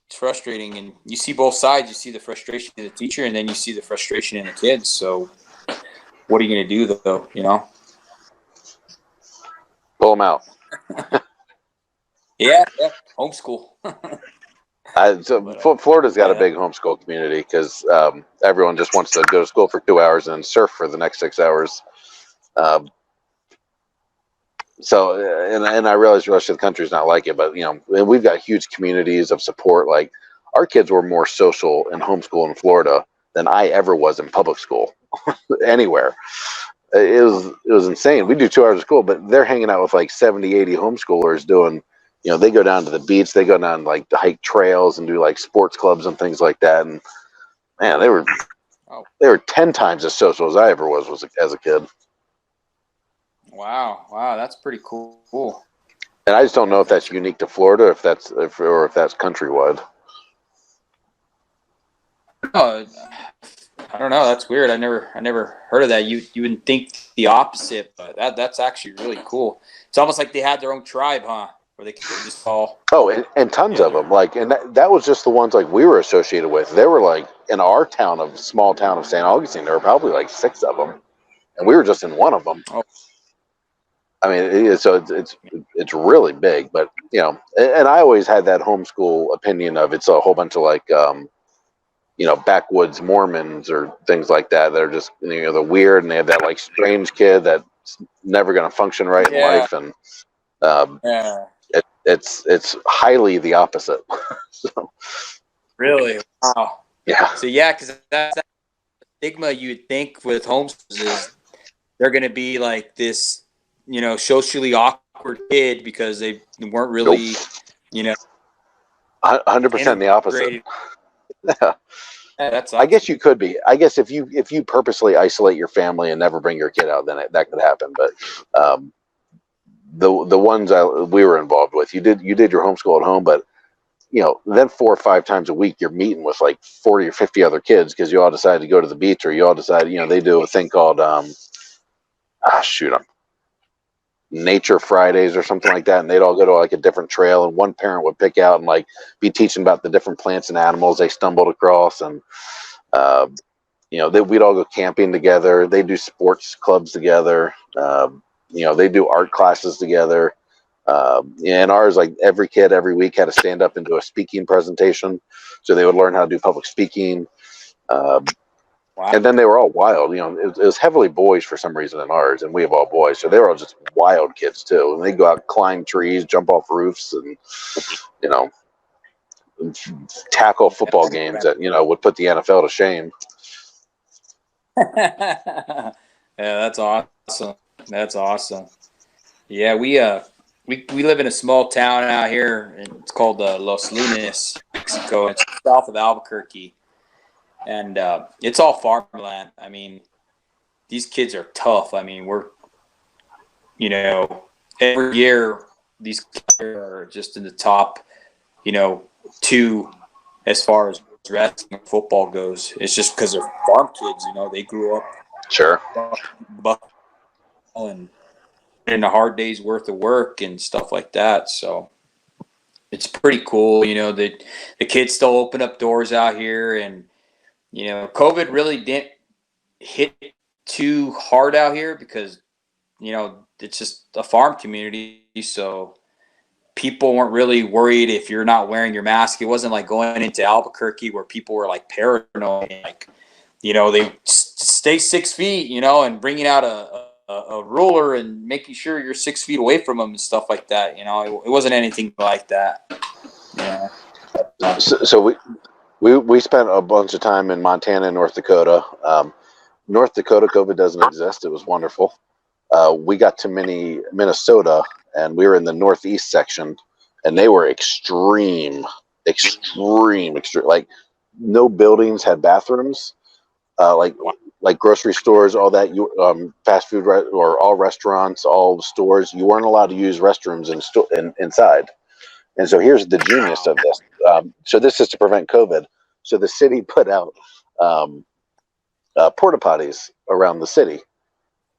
It's frustrating, and you see both sides. You see the frustration in the teacher, and then you see the frustration in the kids. So, what are you going to do, though? Pull them out. Yeah, homeschool. So But Florida's got a yeah, big homeschool community because everyone just wants to go to school for 2 hours and then surf for the next 6 hours. Um, and I realize the rest of the country is not like it, but we've got huge communities of support. Like our kids were more social in homeschool in Florida than I ever was in public school anywhere. It was insane. We do 2 hours of school, but they're hanging out with like 70, 80 homeschoolers doing. They go down to the beach, they go down like to hike trails and do like sports clubs and things like that. And man, oh they were 10 times as social as I ever was as a kid. wow, that's pretty cool. And I just don't know if That's that's unique to Florida, or if that's countrywide. oh, I don't know. That's weird. I never heard of that. You wouldn't think the opposite, but that's actually really cool. It's almost like they had their own tribe, huh? Where they could just all Oh, and tons of together. them. Like, and that was just the ones like we were associated with. There were like in our small town of St. Augustine, there were probably like 6 of them, and we were just in one of them. Oh, I mean, so it's really big, but and I always had that homeschool opinion of it's a whole bunch of like backwoods Mormons or things like that that are just they're weird and they have that like strange kid that's never going to function right in yeah, life, and um, yeah. it's highly the opposite. So Really? Wow. yeah, So yeah, because that's that stigma you'd think with homeschools is they're going to be like this, socially awkward kid because they weren't really, Nope. you know, 100% the opposite. integrated. Yeah, that's I guess awesome. you could be. I guess if you purposely isolate your family and never bring your kid out, then that could happen. But um, the ones we were involved with, you did your homeschool at home, but then 4 or 5 times a week you're meeting with like 40 or 50 other kids because you all decided to go to the beach, or you all decided, they do a thing called shoot 'em, Nature Fridays or something like that, and they'd all go to like a different trail, and one parent would pick out and like be teaching about the different plants and animals they stumbled across, and uh, we'd all go camping together. They do sports clubs together. They do art classes together. And ours, like every kid every week had to stand up and do a speaking presentation, so they would learn how to do public speaking. Wow. And then they were all wild. It was heavily boys for some reason in ours, and we have all boys, so they were all just wild kids too. And they go out, climb trees, jump off roofs, and you know, tackle football games that would put the NFL to shame. Yeah, that's awesome. That's awesome. Yeah, we live in a small town out here, and it's called Los Lunas, Mexico. It's south of Albuquerque, and it's all farmland. I mean, these kids are tough. I mean, every year these kids are just in the top, two as far as wrestling and football goes. It's just because they're farm kids. They grew up Sure. and in a hard day's worth of work and stuff like that. So it's pretty cool. The kids still open up doors out here, and COVID really didn't hit too hard out here because it's just a farm community, so people weren't really worried if you're not wearing your mask. It wasn't like going into Albuquerque where people were like paranoid, like they stay 6 feet, and bringing out a ruler and making sure you're 6 feet away from them and stuff like that. It wasn't anything like that. Yeah. So we spent a bunch of time in Montana and North Dakota. North Dakota, COVID doesn't exist. It was wonderful. We got to Minnesota, and we were in the northeast section, and they were extreme. Like no buildings had bathrooms. Like grocery stores, all that. Fast food or all restaurants, all stores. You weren't allowed to use restrooms inside. And so here's the genius of this. So this is to prevent COVID. So the city put out porta potties around the city.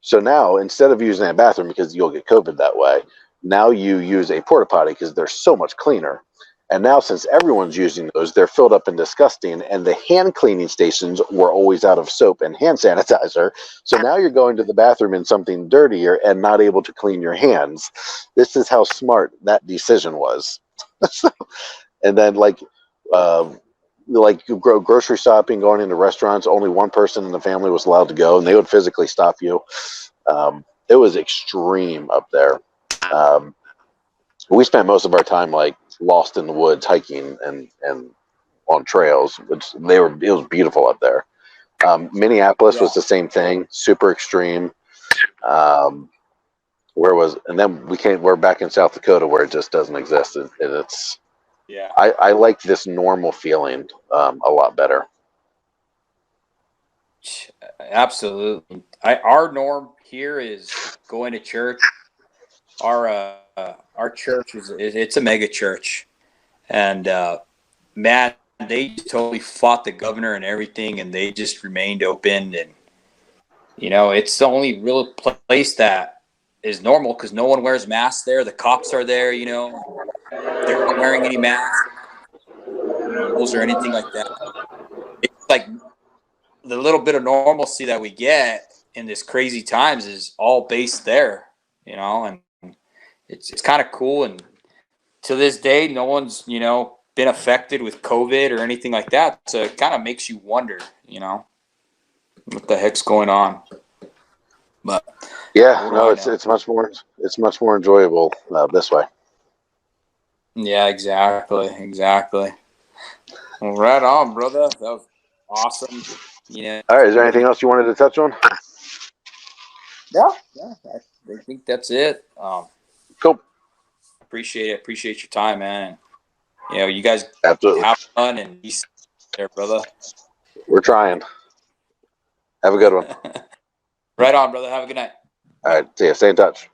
So now, instead of using a bathroom because you'll get COVID that way, now you use a porta potty because they're so much cleaner. And now, since everyone's using those, they're filled up and disgusting. And the hand cleaning stations were always out of soap and hand sanitizer. So now you're going to the bathroom in something dirtier and not able to clean your hands. This is how smart that decision was. And then, grocery shopping, going into restaurants, only one person in the family was allowed to go, and they would physically stop you. It was extreme up there. We spent most of our time like lost in the woods, hiking and on trails, which it was beautiful up there. Minneapolis was the same thing, super extreme. And then we're back in South Dakota where it just doesn't exist, and it's. Yeah. I like this normal feeling a lot better. Absolutely. Our norm here is going to church. Our church it's a mega church, and man, they totally fought the governor and everything, and they just remained open. And it's the only real place that is normal because no one wears masks there. The cops are there. They're not wearing any masks or anything like that. It's like the little bit of normalcy that we get in this crazy times is all based there, and it's kind of cool. And to this day, no one's, been affected with COVID or anything like that. So it kind of makes you wonder, what the heck's going on. But yeah, no, it's much more enjoyable this way. Yeah, exactly. Well, right on, brother. That was awesome. All right, is there anything else you wanted to touch on? Yeah. I think that's it. Cool. Appreciate it. Appreciate your time, man. And, you guys Absolutely. have fun and be safe there, brother. We're trying. Have a good one. Right on, brother. Have a good night. All right. See ya. Stay in touch.